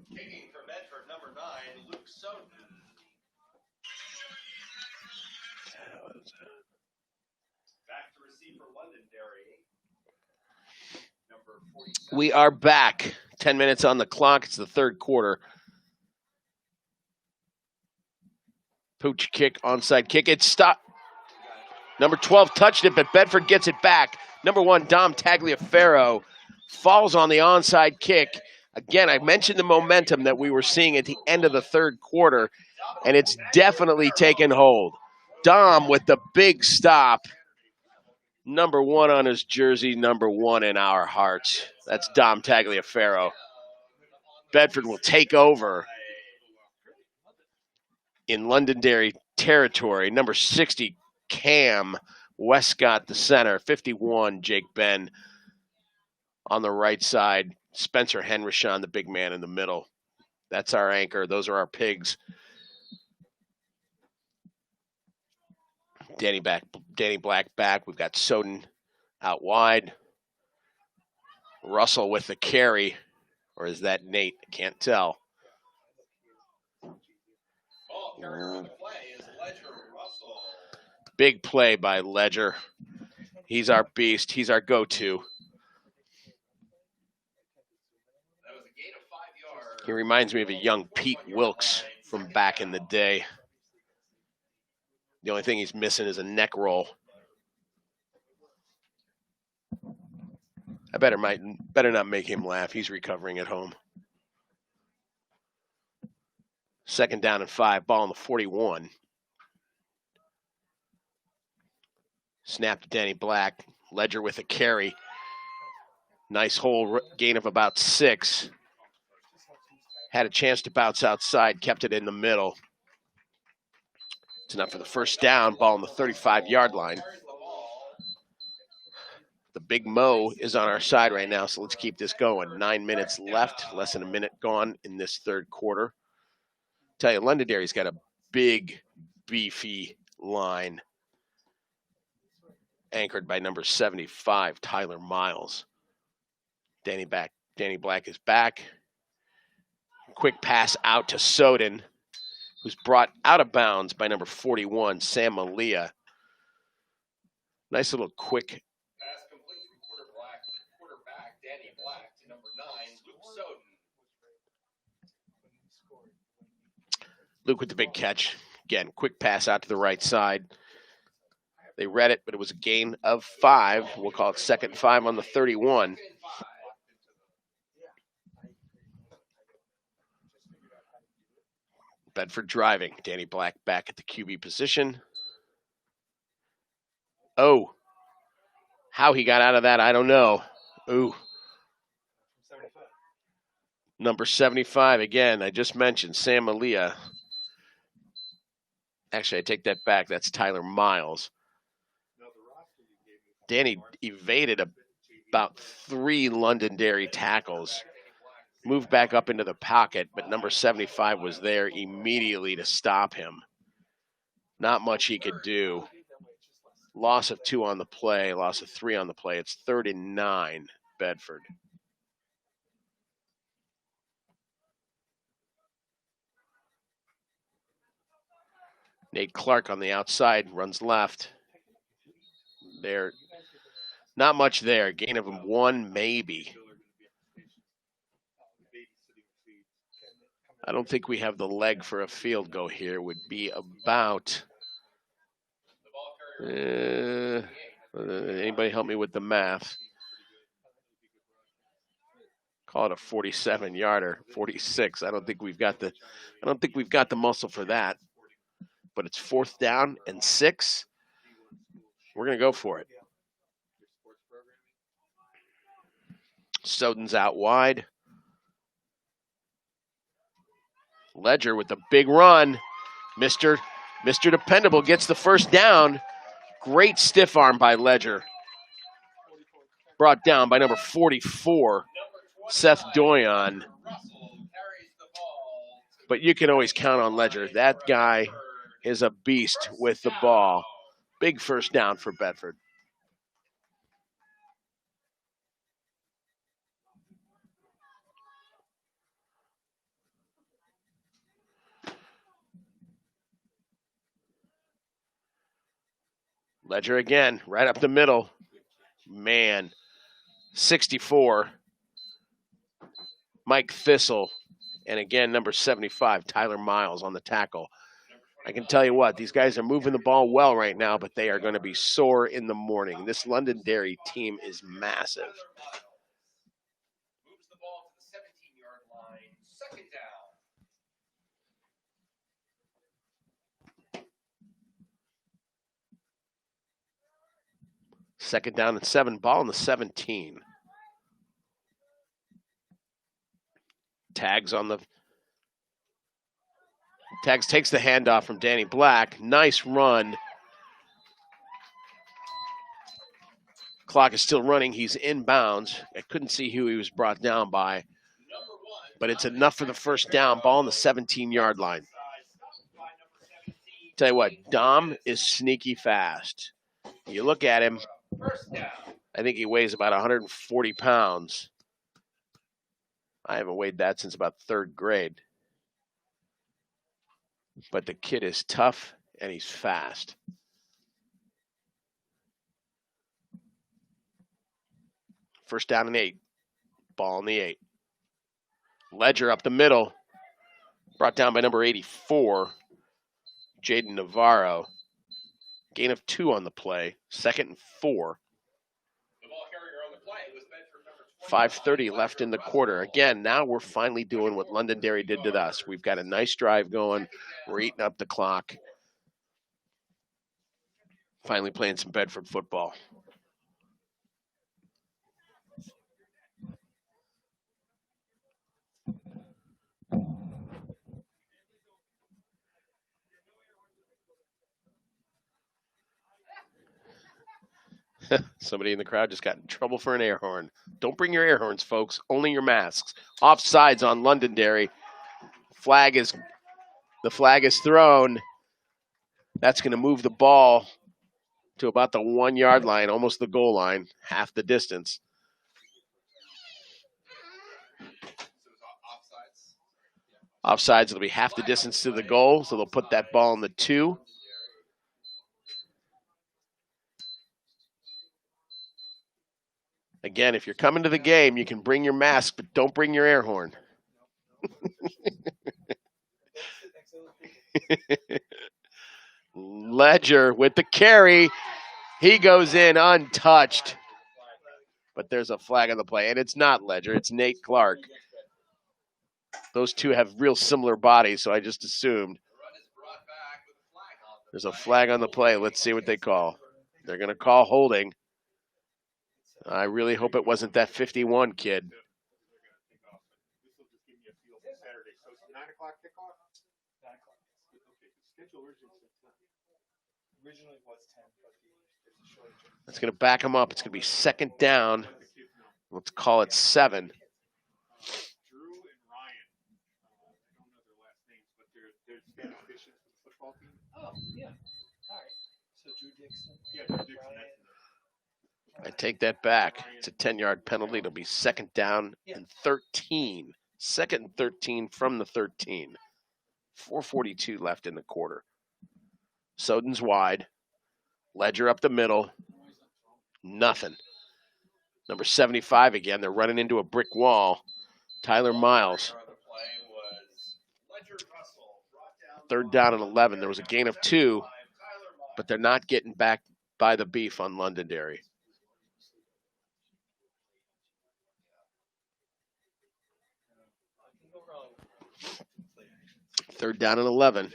Kicking for Medford, number 9, Luke Soden. Back to receive for Londonderry. Number 47. We are back. 10 minutes on the clock. It's the third quarter. Pooch kick, onside kick. It's stopped. Number 12 touched it, but Bedford gets it back. Number 1, Dom Tagliaferro, falls on the onside kick. Again, I mentioned the momentum that we were seeing at the end of the third quarter, and it's definitely taken hold. Dom with the big stop. Number 1 on his jersey, number 1 in our hearts. That's Dom Tagliaferro. Bedford will take over in Londonderry territory. Number 60, Cam Westcott, the center. 51, Jake Ben on the right side. Spencer Henrishon, the big man in the middle. That's our anchor. Those are our pigs. Danny Black back. We've got Soden out wide. Russell with the carry. Or is that Nate? I can't tell. Big play by Ledger. He's our beast. He's our go-to. He reminds me of a young Pete Wilkes from back in the day. The only thing he's missing is a neck roll. I better not make him laugh. He's recovering at home. 2nd down and 5. Ball on the 41. Snap to Danny Black. Ledger with a carry. Nice hole gain of about 6. Had a chance to bounce outside. Kept it in the middle. It's enough for the first down. Ball on the 35-yard line. The big Mo is on our side right now, so let's keep this going. 9 minutes left. Less than a minute gone in this third quarter. Tell you, Londonderry's got a big, beefy line. Anchored by number 75, Tyler Miles. Danny Black is back. Quick pass out to Soden, who's brought out of bounds by number 41, Sam Malia. Nice little quick. Pass complete from quarterback Danny Black to number 9, Luke Soden. Luke with the big catch. Again, quick pass out to the right side. They read it, but it was a gain of 5. We'll call it 2nd and 5 on the 31. Bedford driving. Danny Black back at the QB position. Oh, how he got out of that, I don't know. Ooh. Number 75, again, I just mentioned, Sam Malia. Actually, I take that back. That's Tyler Miles. Danny evaded about 3 Londonderry tackles. Moved back up into the pocket, but number 75 was there immediately to stop him. Not much he could do. Loss of 2 on the play, loss of 3 on the play. It's 3rd and 9, Bedford. Nate Clark on the outside, runs left. There, not much there. Gain of 1, maybe. I don't think we have the leg for a field goal here. It would be about. Anybody help me with the math? Call it a 47-yarder, 46. I don't think we've got the muscle for that. But it's 4th down and 6. We're gonna go for it. Soden's out wide. Ledger with the big run. Mr. Dependable gets the first down. Great stiff arm by Ledger. Brought down by number 44, Seth Doyon. But you can always count on Ledger. That guy is a beast with the ball. Big first down for Bedford. Ledger again, right up the middle. Man, 64, Mike Thistle. And again, number 75, Tyler Miles on the tackle. I can tell you what, these guys are moving the ball well right now, but they are going to be sore in the morning. This Londonderry team is massive. Moves the ball to the 17-yard line. 2nd down. 2nd down and 7, ball on the 17. Tags takes the handoff from Danny Black. Nice run. Clock is still running. He's inbounds. I couldn't see who he was brought down by, but it's enough for the first down. Ball on the 17-yard line. Tell you what, Dom is sneaky fast. You look at him, I think he weighs about 140 pounds. I haven't weighed that since about 3rd grade. But the kid is tough and he's fast. First down and 8. Ball on the 8. Ledger up the middle. Brought down by number 84, Jaden Navarro. Gain of 2 on the play. 2nd and 4. 5:30 left in the quarter. Again, now we're finally doing what Londonderry did to us. We've got a nice drive going. We're eating up the clock. Finally playing some Bedford football. Somebody in the crowd just got in trouble for an air horn. Don't bring your air horns, folks. Only your masks. Offsides on Londonderry. The flag is thrown. That's going to move the ball to about the 1-yard line, almost the goal line, half the distance. Offsides will be half the distance to the goal, so they'll put that ball in the 2. Again, if you're coming to the game, you can bring your mask, but don't bring your air horn. Ledger with the carry. He goes in untouched. But there's a flag on the play, and it's not Ledger. It's Nate Clark. Those two have real similar bodies, so I just assumed. There's a flag on the play. Let's see what they call. They're going to call holding. I really hope it wasn't that 51 kid. That's going to back him up. It's going to be 2nd down. Let's call it 7. Oh, yeah. All right. So Drew Dixon. Yeah, Drew Dixon. I take that back. It's a 10-yard penalty. It'll be 2nd down and 13. 2nd and 13 from the 13. 4:42 left in the quarter. Soden's wide. Ledger up the middle. Nothing. Number 75 again. They're running into a brick wall. Tyler Miles. 3rd down and 11. There was a gain of 2, but they're not getting back by the beef on Londonderry. Third down and 11.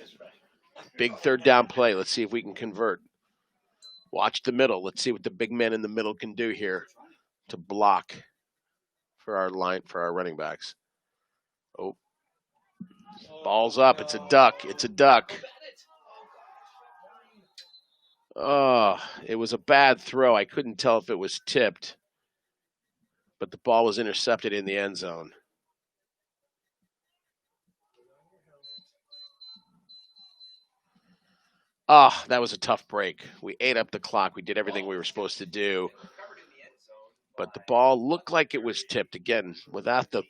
Big 3rd down play. Let's see if we can convert. Watch the middle. Let's see what the big men in the middle can do here to block for our running backs. Oh. Ball's up. It's a duck. It's a duck. Oh, it was a bad throw. I couldn't tell if it was tipped, but the ball was intercepted in the end zone. Oh, that was a tough break. We ate up the clock. We did everything we were supposed to do, but the ball looked like it was tipped. Again, without the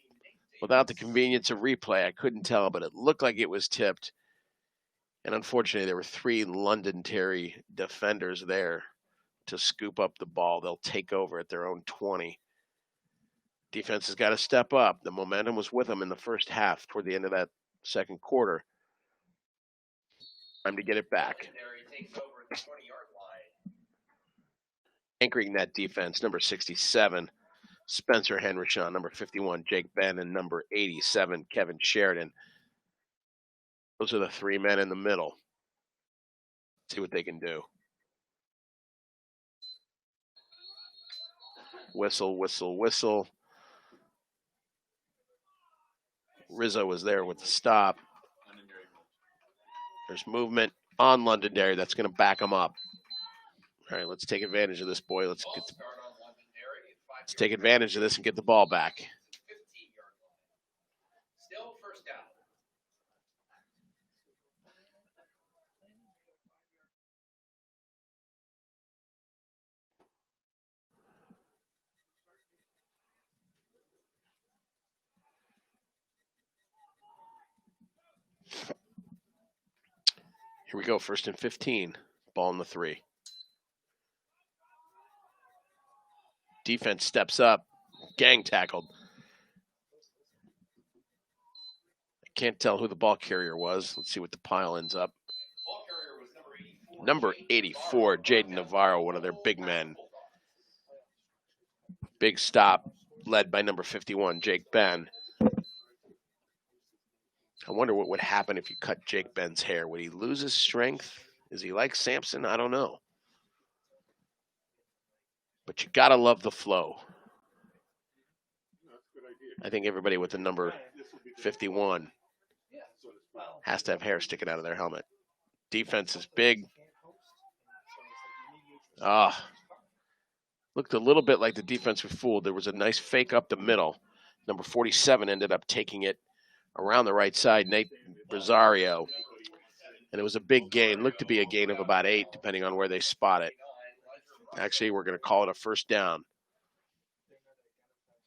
convenience of replay, I couldn't tell, but it looked like it was tipped. And unfortunately, there were 3 Londonderry defenders there to scoop up the ball. They'll take over at their own 20. Defense has got to step up. The momentum was with them in the first half toward the end of that second quarter. Time to get it back. Anchoring that defense, number 67, Spencer Henryshaw, number 51, Jake Ben, and number 87, Kevin Sheridan. Those are the 3 men in the middle. See what they can do. Whistle, whistle, whistle. Rizzo was there with the stop. There's movement on Londonderry that's going to back them up. All right, let's take advantage of this, boy. Let's take advantage of this and get the ball back. Still first down. Here we go, 1st and 15. Ball in the 3. Defense steps up. Gang tackled. I can't tell who the ball carrier was. Let's see what the pile ends up. Number 84, Jaden Navarro, one of their big men. Big stop, led by number 51, Jake Ben. I wonder what would happen if you cut Jake Ben's hair. Would he lose his strength? Is he like Samson? I don't know. But you got to love the flow. I think everybody with the number 51 has to have hair sticking out of their helmet. Defense is big. Looked a little bit like the defense was fooled. There was a nice fake up the middle. Number 47 ended up taking it around the right side, Nate Rosario. And it was a big gain. Looked to be a gain of about 8, depending on where they spot it. Actually, we're going to call it a first down.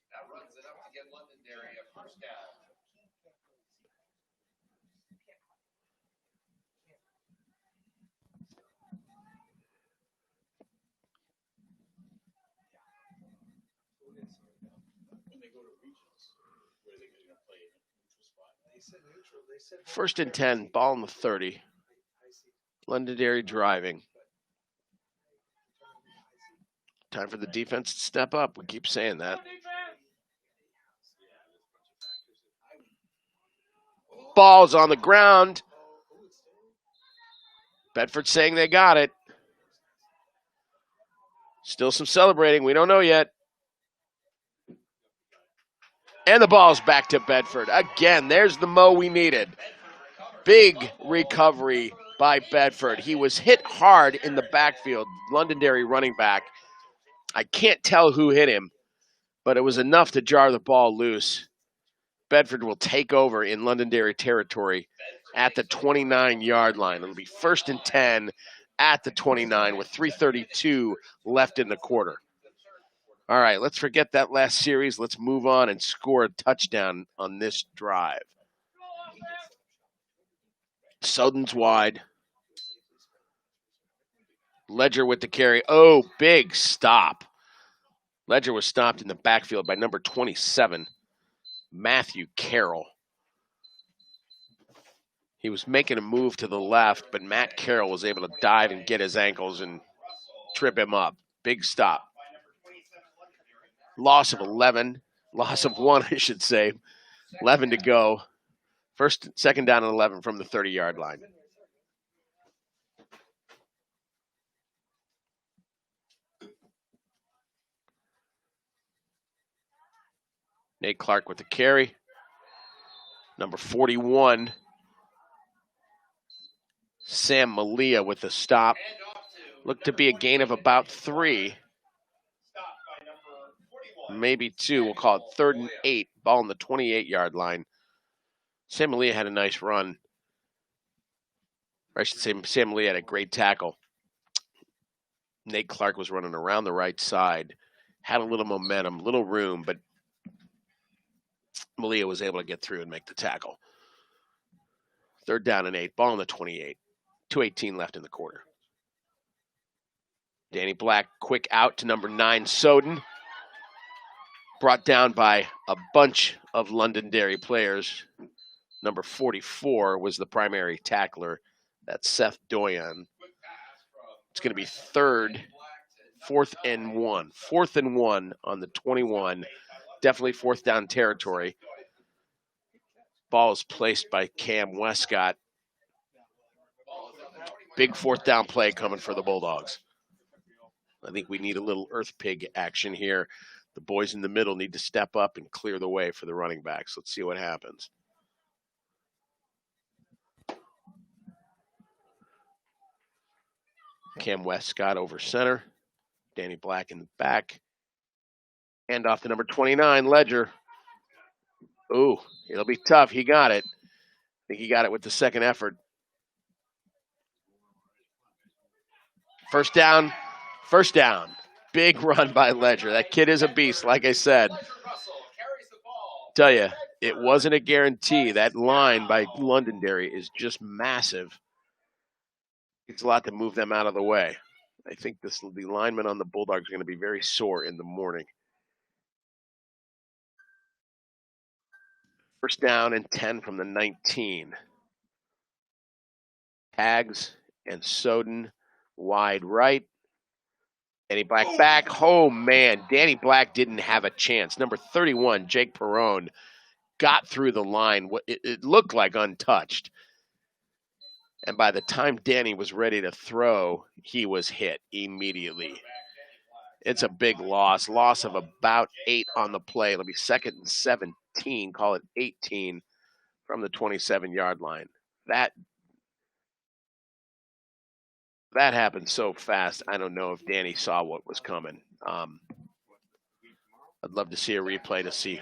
That runs it up to get Londonderry a first down. When they go to regionals, where are they going to play in a neutral spot? They said neutral. They said 1st and 10, ball in the 30. Londonderry driving. Time for the defense to step up. We keep saying that. Ball's on the ground. Bedford saying they got it. Still some celebrating. We don't know yet. And the ball's back to Bedford. Again, there's the mo we needed. Big recovery by Bedford. He was hit hard in the backfield. Londonderry running back. I can't tell who hit him, but it was enough to jar the ball loose. Bedford will take over in Londonderry territory at the 29-yard line. It'll be 1st and 10 at the 29 with 3:32 left in the quarter. All right, let's forget that last series. Let's move on and score a touchdown on this drive. Soden's wide. Ledger with the carry. Oh, big stop. Ledger was stopped in the backfield by number 27, Matthew Carroll. He was making a move to the left, but Matt Carroll was able to dive and get his ankles and trip him up. Big stop. Loss of 11. Loss of 1, I should say. 11 to go. Second down and 11 from the 30-yard line. Nate Clark with the carry. Number 41, Sam Malia with the stop. Looked to be a gain of about 3. Maybe 2. We'll call it 3rd and 8. Ball on the 28-yard line. Sam Malia had a nice run. Or I should say Sam Malia had a great tackle. Nate Clark was running around the right side. Had a little momentum, little room, but Malia was able to get through and make the tackle. 3rd down and 8. Ball on the 28. 2:18 left in the quarter. Danny Black, quick out to number 9, Soden. Brought down by a bunch of Londonderry players. Number 44 was the primary tackler. That's Seth Doyen. It's going to be 4th and 1. 4th and 1 on the 21. Definitely 4th down territory. Ball is placed by Cam Westcott. Big 4th down play coming for the Bulldogs. I think we need a little earth pig action here. The boys in the middle need to step up and clear the way for the running backs. Let's see what happens. Cam Westcott over center. Danny Black in the back. Hand off to number 29, Ledger. Ooh, it'll be tough. He got it. I think he got it with the second effort. First down. Big run by Ledger. That kid is a beast, like I said. Tell you, it wasn't a guarantee. That line by Londonderry is just massive. It's a lot to move them out of the way. I think the linemen on the Bulldogs are going to be very sore in the morning. First down and 10 from the 19. Tags and Soden wide right. Danny Black back. Oh, man. Danny Black didn't have a chance. Number 31, Jake Perrone, got through the line. It looked like untouched. And by the time Danny was ready to throw, he was hit immediately. It's a big loss. Loss of about 8 on the play. It'll be 2nd and 17. Call it 18 from the 27-yard line. That happened so fast, I don't know if Danny saw what was coming. I'd love to see a replay to see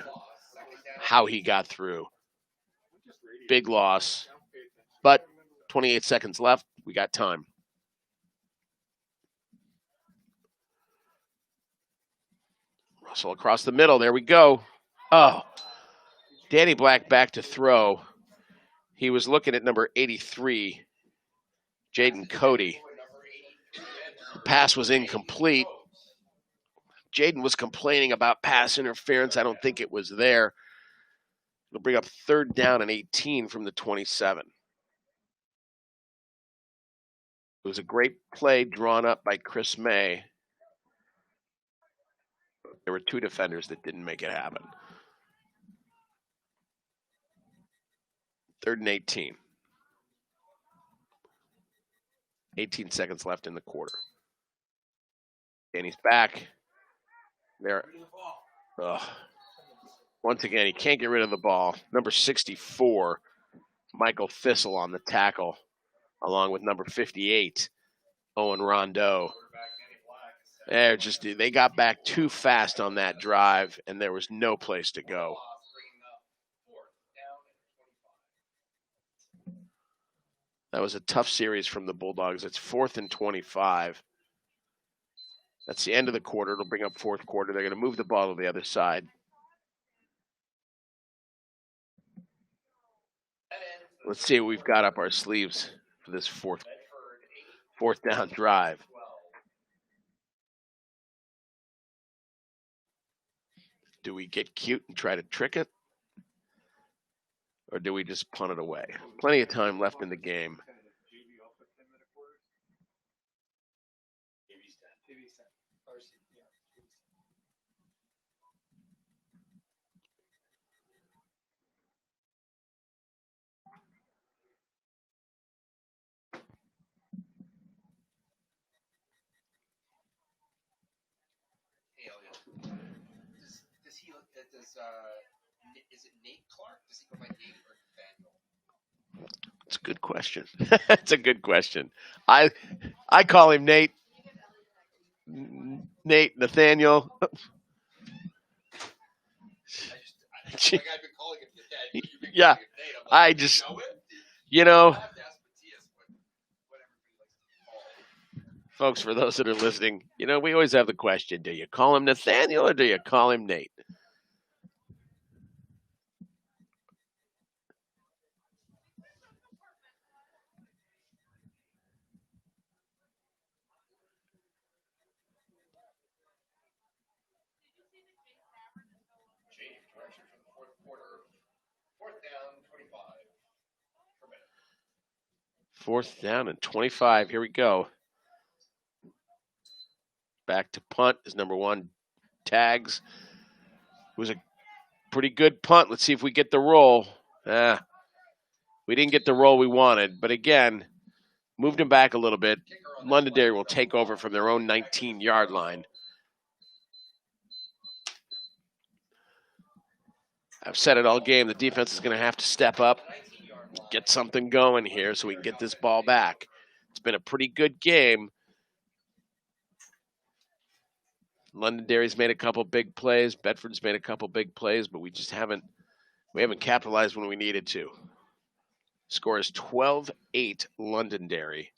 how he got through. Big loss, but 28 seconds left. We got time. Russell across the middle. There we go. Oh, Danny Black back to throw. He was looking at number 83, Jaden Cody. The pass was incomplete. Jaden was complaining about pass interference. I don't think it was there. It'll bring up 3rd down and 18 from the 27. It was a great play drawn up by Chris May. There were 2 defenders that didn't make it happen. 3rd and 18. 18 seconds left in the quarter. Danny's back. There. Once again, he can't get rid of the ball. Number 64, Michael Thistle on the tackle, along with number 58, Owen Rondeau. They got back too fast on that drive, and there was no place to go. That was a tough series from the Bulldogs. It's 4th and 25. That's the end of the quarter. It'll bring up 4th quarter. They're going to move the ball to the other side. Let's see what we've got up our sleeves for this fourth down drive. Do we get cute and try to trick it? or do we just punt it away? Plenty of time left in the game. JV also 10-minute quarters. JV's 10. JV's 10. Varsity, yeah. Hey, Elliot. Does he? Is it Nate Clark? Does he go by Nate or Nathaniel? It's a good question. It's a good question. I call him Nate. Nate Nathaniel. Like I've been calling him Nathaniel. You've been Yeah, calling him Nate. I'm like, I do just, you know him? you know, I'll have to ask Matthias what everybody likes to call him. folks, for those that are listening, we always have the question: do you call him Nathaniel or do you call him Nate? Change direction for the fourth quarter. Fourth down, 25 per minute. 4th down and 25. Here we go. Back to punt is number 1. Tags. It was a pretty good punt. Let's see if we get the roll. We didn't get the roll we wanted, but again, moved him back a little bit. Londonderry will take over from their own 19-yard line. I've said it all game. The defense is going to have to step up, get something going here so we can get this ball back. It's been a pretty good game. Londonderry's made a couple big plays. Bedford's made a couple big plays, but we haven't capitalized when we needed to. Score is 12-8 Londonderry.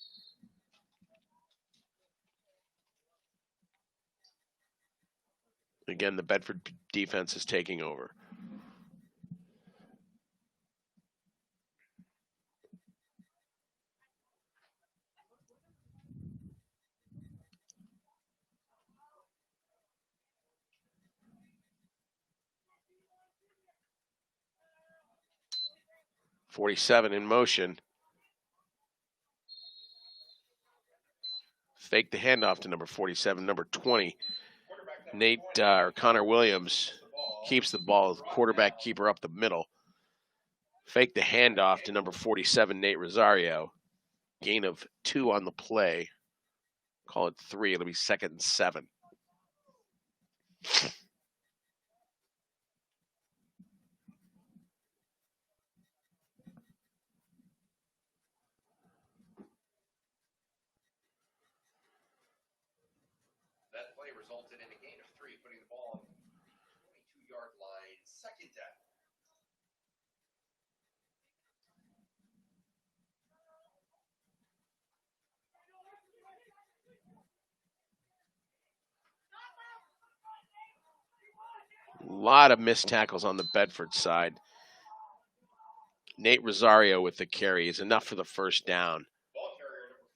Again, the Bedford defense is taking over. .47 in motion. Fake the handoff to number 47, number 20. Connor Williams keeps the ball, quarterback keeper up the middle. Fake the handoff to number 47, Nate Rosario. Gain of 2 on the play. Call it 3. It'll be 2nd and 7. That play resulted in a gain of 3, putting the ball on the 22-yard line. 2nd down. A lot of missed tackles on the Bedford side. Nate Rosario with the carry is enough for the first down.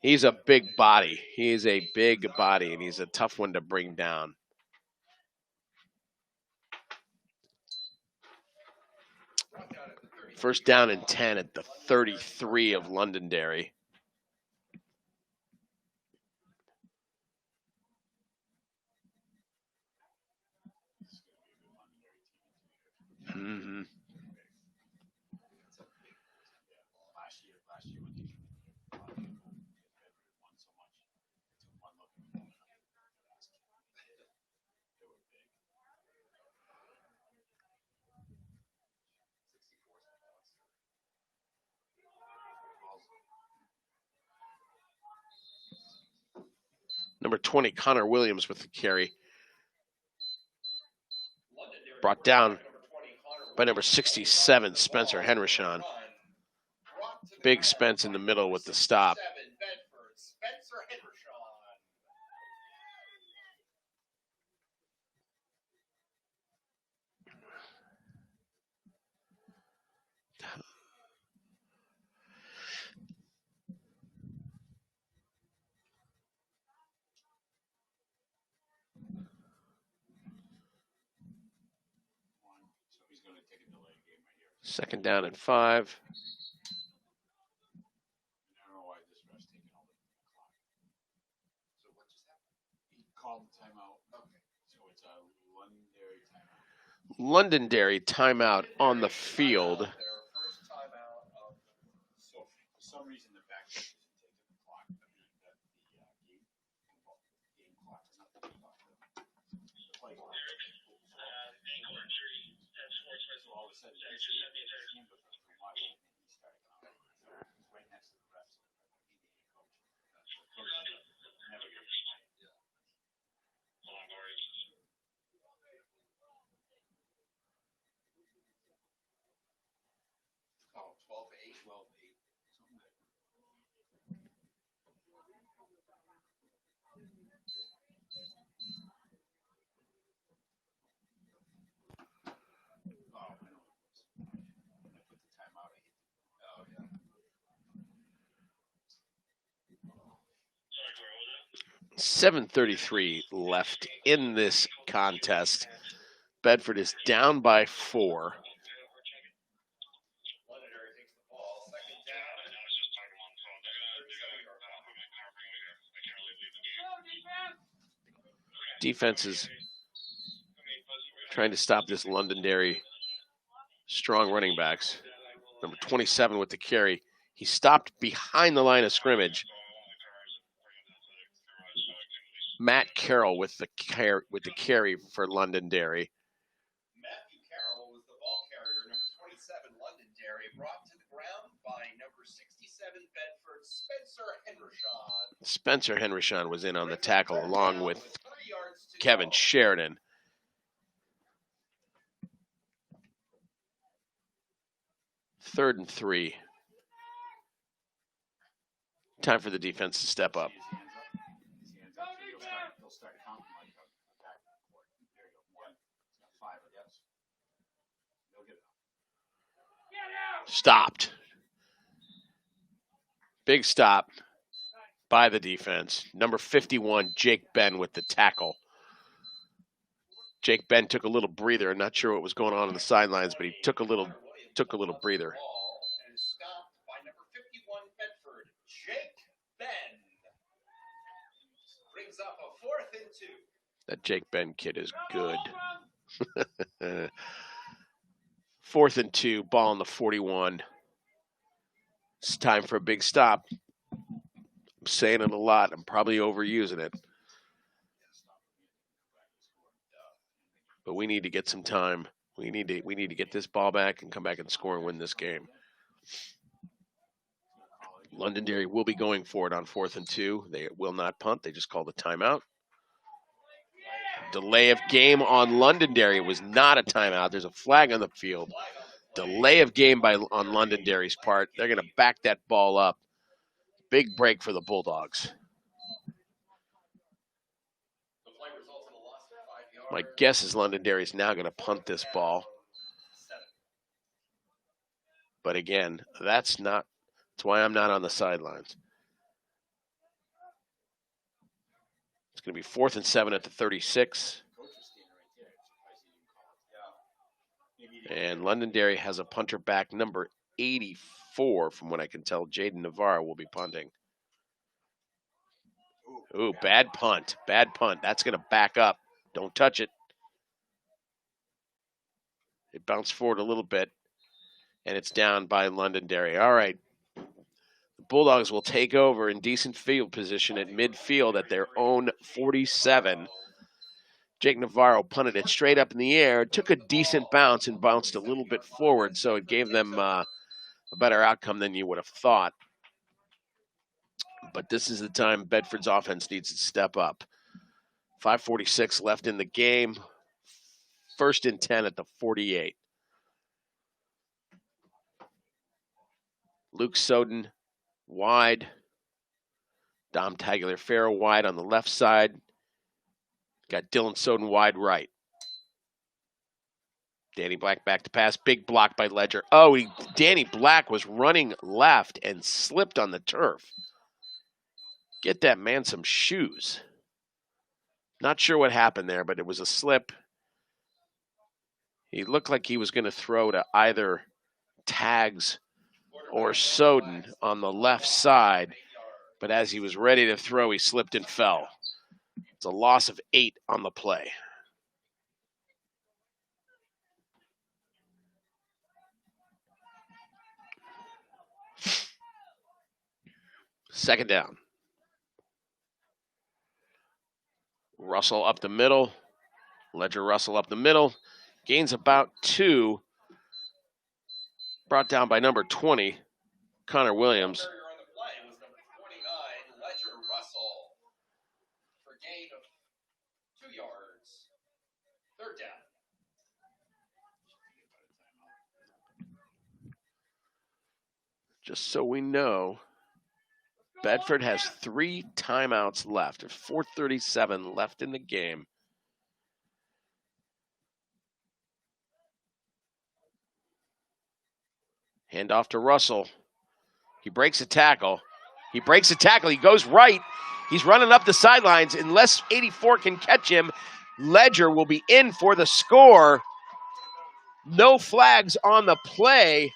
He's a big body. He is a big body, and he's a tough one to bring down. First down and 10 at the 33 of Londonderry. Mm-hmm. Last year when they won so much, took one look at them. They were big. Number 20, Connor Williams with the carry. Brought down by number 67, Spencer Henrishon. Big Spence in the middle with the stop. Spencer Henrishon. So he's going to take a delay game right here. Second down and 5. I don't know why this ref's taking all the clock. So what just happened? He called the timeout. Okay. So it's a Londonderry timeout. Londonderry timeout on the field. Their first timeout of So for some reason the back isn't taking the clock. I mean, the game clock, not the clock. The play clock. So all of a sudden, his hand goes up to watch it, and he started counting. So he's right next to the refs. Never gets it. oh, 12-8. 12-8. Something like that. Oh, I know what it was. When I put the timeout, I hit the. Oh yeah. 7:33 left in this contest. Bedford is down by 4. Londonderry takes the ball. Second down. Defense is trying to stop this Londonderry strong running backs. Number 27 with the carry. He stopped behind the line of scrimmage. Matt Carroll with the carry for Londonderry. Matthew Carroll was the ball carrier, number 27, Londonderry, brought to the ground by number 67, Bedford, Spencer Hendershot. Spencer Hendershot was in on the tackle along with Kevin Sheridan. Third and 3. Time for the defense to step up. His hands up. He'll start counting like a back court. There you go. 1, 5, yes. They'll get it up. Stopped. Big stop by the defense. Number 51, Jake Ben with the tackle. Jake Ben took a little breather. I'm not sure what was going on the sidelines, but he took a little breather. And stopped by number 51, Bedford, Jake Ben. Brings up a 4th and 2. That Jake Ben kid is good. 4th and 2, ball on the 41. It's time for a big stop. I'm saying it a lot. I'm probably overusing it. But we need to get some time. We need to get this ball back and come back and score and win this game. Londonderry will be going for it on 4th and 2. They will not punt. They just called a timeout. Delay of game on Londonderry. It was not a timeout. There's a flag on the field. Delay of game on Londonderry's part. They're going to back that ball up. Big break for the Bulldogs. My guess is Londonderry is now going to punt this ball. But again, that's why I'm not on the sidelines. It's going to be 4th and 7 at the 36. And Londonderry has a punter back, number 84, from what I can tell. Jaden Navarro will be punting. Ooh, bad punt. Bad punt. That's going to back up. Don't touch it. It bounced forward a little bit, and it's down by Londonderry. All right. The Bulldogs will take over in decent field position at midfield at their own 47. Jake Navarro punted it straight up in the air, took a decent bounce and bounced a little bit forward, so it gave them a better outcome than you would have thought. But this is the time Bedford's offense needs to step up. 5:46 left in the game. 1st and 10 at the 48. Luke Soden wide. Dom Tagliaferro wide on the left side. Got Dylan Soden wide right. Danny Black back to pass. Big block by Ledger. Oh, Danny Black was running left and slipped on the turf. Get that man some shoes. Not sure what happened there, but it was a slip. He looked like he was going to throw to either Tags or Soden on the left side, but as he was ready to throw, he slipped and fell. It's a loss of 8 on the play. Second down. Russell up the middle. Ledger Russell up the middle. Gains about 2. Brought down by number 20, Connor Williams. On the play was number 29, Ledger Russell, for a gain of 2 yards. Third down. Just so we know, Bedford has 3 timeouts left. There's 4:37 left in the game. Hand off to Russell. He breaks a tackle. He goes right. He's running up the sidelines. Unless 84 can catch him, Ledger will be in for the score. No flags on the play.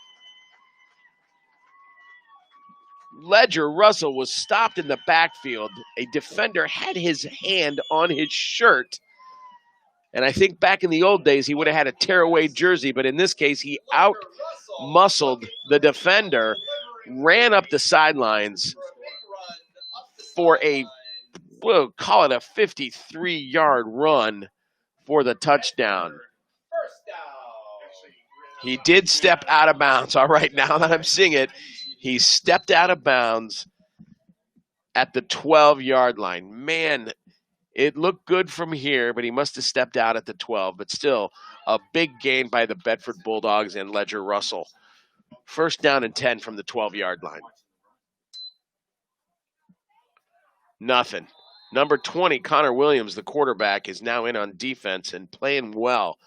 Ledger Russell was stopped in the backfield. A defender had his hand on his shirt. And I think back in the old days, he would have had a tearaway jersey, but in this case, he out-muscled the defender, ran up the sidelines for we'll call it a 53-yard run for the touchdown. He did step out of bounds. All right, now that I'm seeing it, he stepped out of bounds at the 12-yard line. Man, it looked good from here, but he must have stepped out at the 12. But still, a big gain by the Bedford Bulldogs and Ledger Russell. First down and 10 from the 12-yard line. Nothing. Number 20, Connor Williams, the quarterback, is now in on defense and playing well.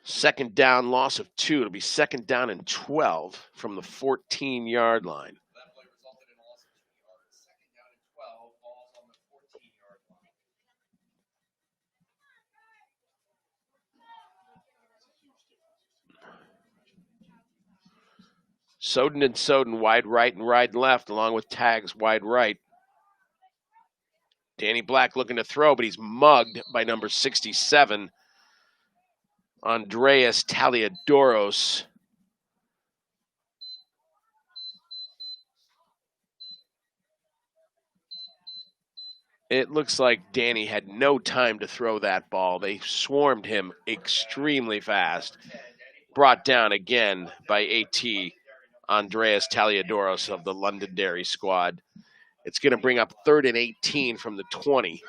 Second down, loss of 2. It'll be second down and 12 from the 14-yard line. That play resulted in a loss of 2 yards. Second down and 12, balls on the 14-yard line. Soden and Soden wide right and wide left, along with Tags wide right. Danny Black looking to throw, but he's mugged by number 67, Andreas Taliadoros. It looks like Danny had no time to throw that ball. They swarmed him extremely fast. Brought down again by AT Andreas Taliadoros of the Londonderry squad. It's going to bring up 3rd and 18 from the 20.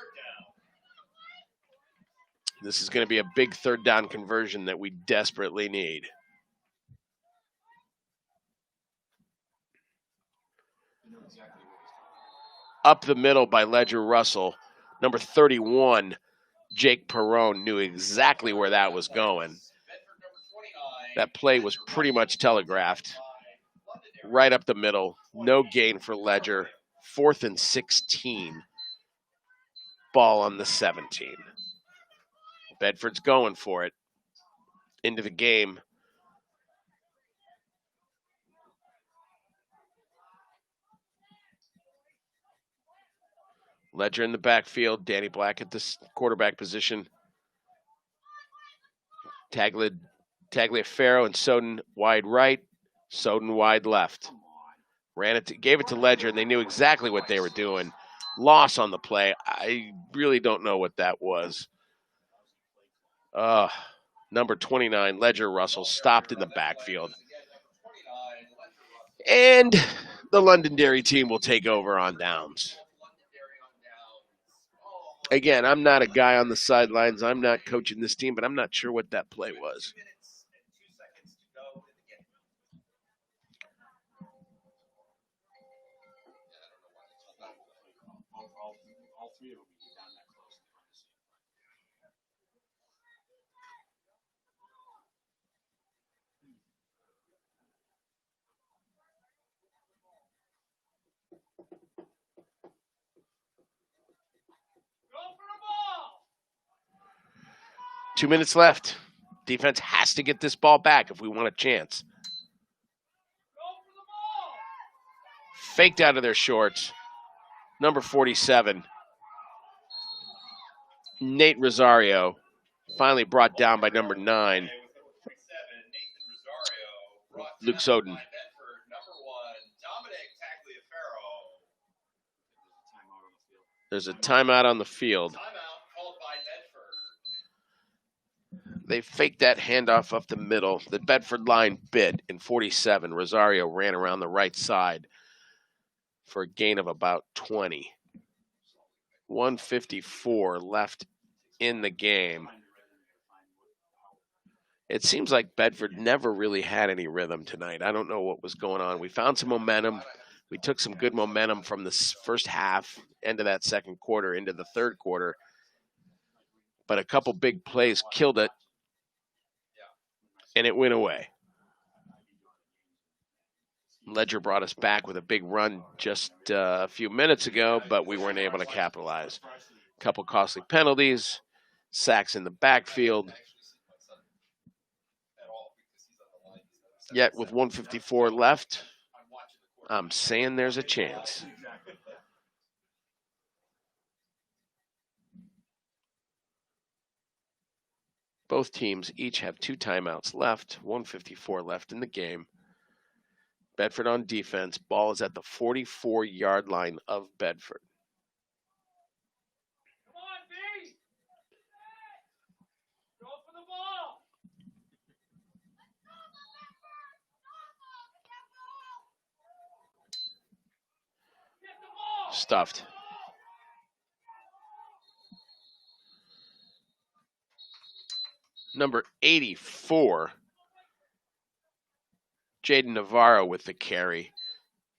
This is going to be a big third down conversion that we desperately need. Up the middle by Ledger Russell. Number 31, Jake Perrone, knew exactly where that was going. That play was pretty much telegraphed. Right up the middle. No gain for Ledger. 4th and 16. Ball on the 17. Bedford's going for it. Into the game. Ledger in the backfield. Danny Black at the quarterback position. Tagliaferro and Soden wide right. Soden wide left. Gave it to Ledger, and they knew exactly what they were doing. Loss on the play. I really don't know what that was. Number 29, Ledger Russell, stopped in the backfield. And the Londonderry team will take over on downs. Again, I'm not a guy on the sidelines. I'm not coaching this team, but I'm not sure what that play was. All three of them will be down that close. 2 minutes left. Defense has to get this ball back if we want a chance. Faked out of their shorts. Number 47, Nate Rosario, finally brought down by number 9, Luke Soden. There's a timeout on the field. They faked that handoff up the middle. The Bedford line bit in 47. Rosario ran around the right side for a gain of about 20. 1:54 left in the game. It seems like Bedford never really had any rhythm tonight. I don't know what was going on. We found some momentum. We took some good momentum from the first half, end of that second quarter, into the third quarter. But a couple big plays killed it, and it went away. Ledger brought us back with a big run just a few minutes ago, but we weren't able to capitalize. A couple costly penalties, sacks in the backfield. Yet with 1:54 left, I'm saying there's a chance. Both teams each have 2 timeouts left, 1:54 left in the game. Bedford on defense. Ball is at the 44-yard line of Bedford. Come on, B! Go for the ball! Get the ball! Stuffed. Number 84, Jaden Navarro with the carry.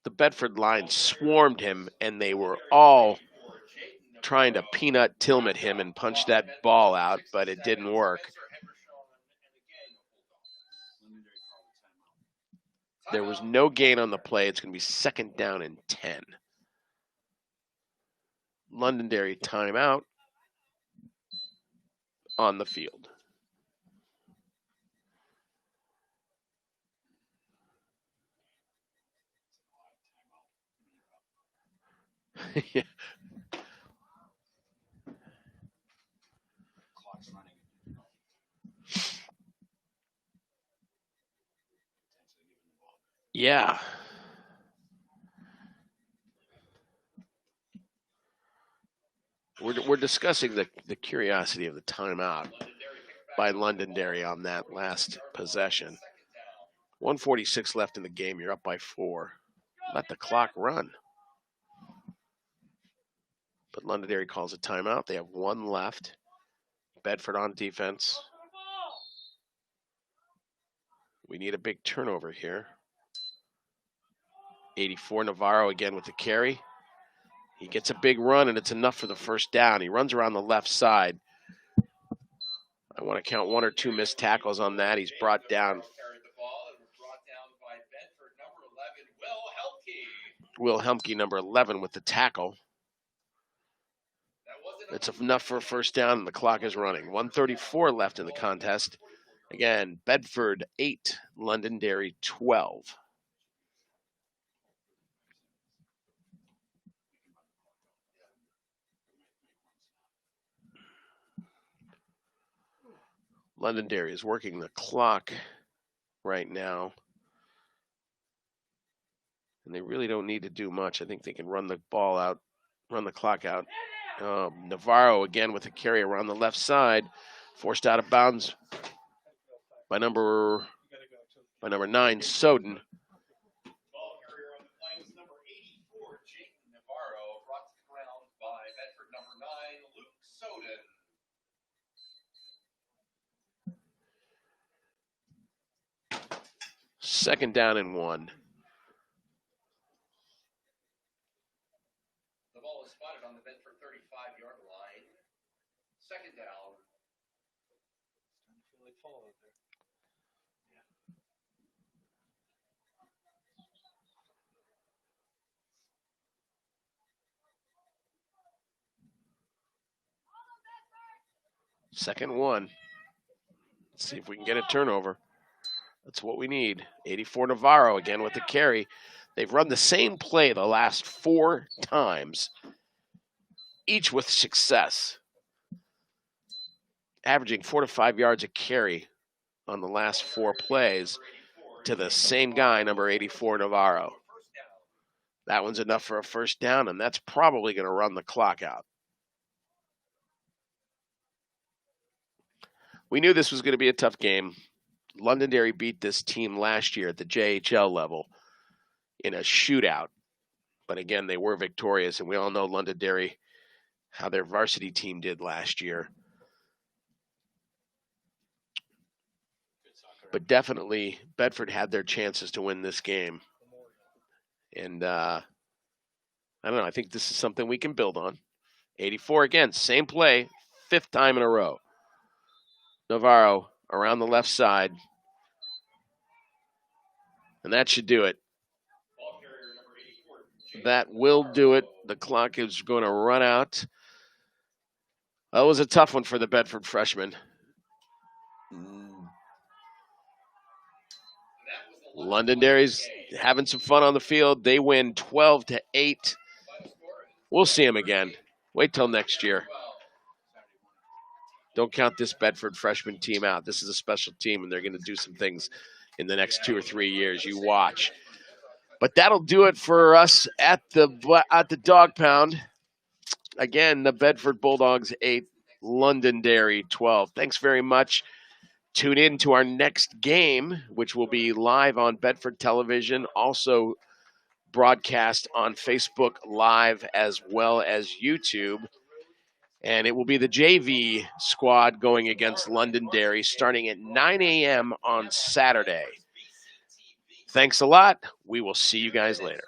The Bedford line swarmed him, and they were all trying to peanut Tillman him and punch that ball out, but it didn't work. There was no gain on the play. It's going to be 2nd down and 10. Londonderry timeout on the field. Yeah. Yeah. We're discussing the curiosity of the timeout by Londonderry on that last possession. 1:46 left in the game. You're up by 4. Let the clock run. But Londonderry calls a timeout. They have 1 left. Bedford on defense. We need a big turnover here. 84, Navarro again with the carry. He gets a big run, and it's enough for the first down. He runs around the left side. I want to count 1 or 2 missed tackles on that. He's brought down. Will Helmke, number 11, with the tackle. It's enough for a first down, and the clock is running. 1:34 left in the contest. Again, Bedford 8, Londonderry 12. Londonderry is working the clock right now. And they really don't need to do much. I think they can run the ball out, run the clock out. Navarro again with a carry around the left side. Forced out of bounds by number 9, Soden. Ball carrier on the play was number 84, Jaden Navarro, brought to the ground by Bedford number 9, Luke Soden. Second down and 1. The ball is spotted on the Bedford 35-yard line. Second down. I feel like fall out there. Second 1. Let's see if we can get a turnover. That's what we need. 84 Navarro again with the carry. They've run the same play the last 4 times, each with success. Averaging 4 to 5 yards a carry on the last 4 plays to the same guy, number 84 Navarro. That one's enough for a first down, and that's probably going to run the clock out. We knew this was going to be a tough game. Londonderry beat this team last year at the JHL level in a shootout. But again, they were victorious, and we all know Londonderry, how their varsity team did last year. But definitely, Bedford had their chances to win this game. And I don't know, I think this is something we can build on. 84 again, same play, 5th time in a row. Navarro around the left side. And that should do it. That will do it. The clock is going to run out. That was a tough one for the Bedford freshman. Londonderry's having some fun on the field. They win 12-8. We'll see them again. Wait till next year. Don't count this Bedford freshman team out. This is a special team, and they're going to do some things in the next 2 or 3 years. You watch. But that'll do it for us at the Dog Pound. Again, the Bedford Bulldogs 8, Londonderry 12. Thanks very much. Tune in to our next game, which will be live on Bedford Television, also broadcast on Facebook Live as well as YouTube. And it will be the JV squad going against Londonderry starting at 9 a.m. on Saturday. Thanks a lot. We will see you guys later.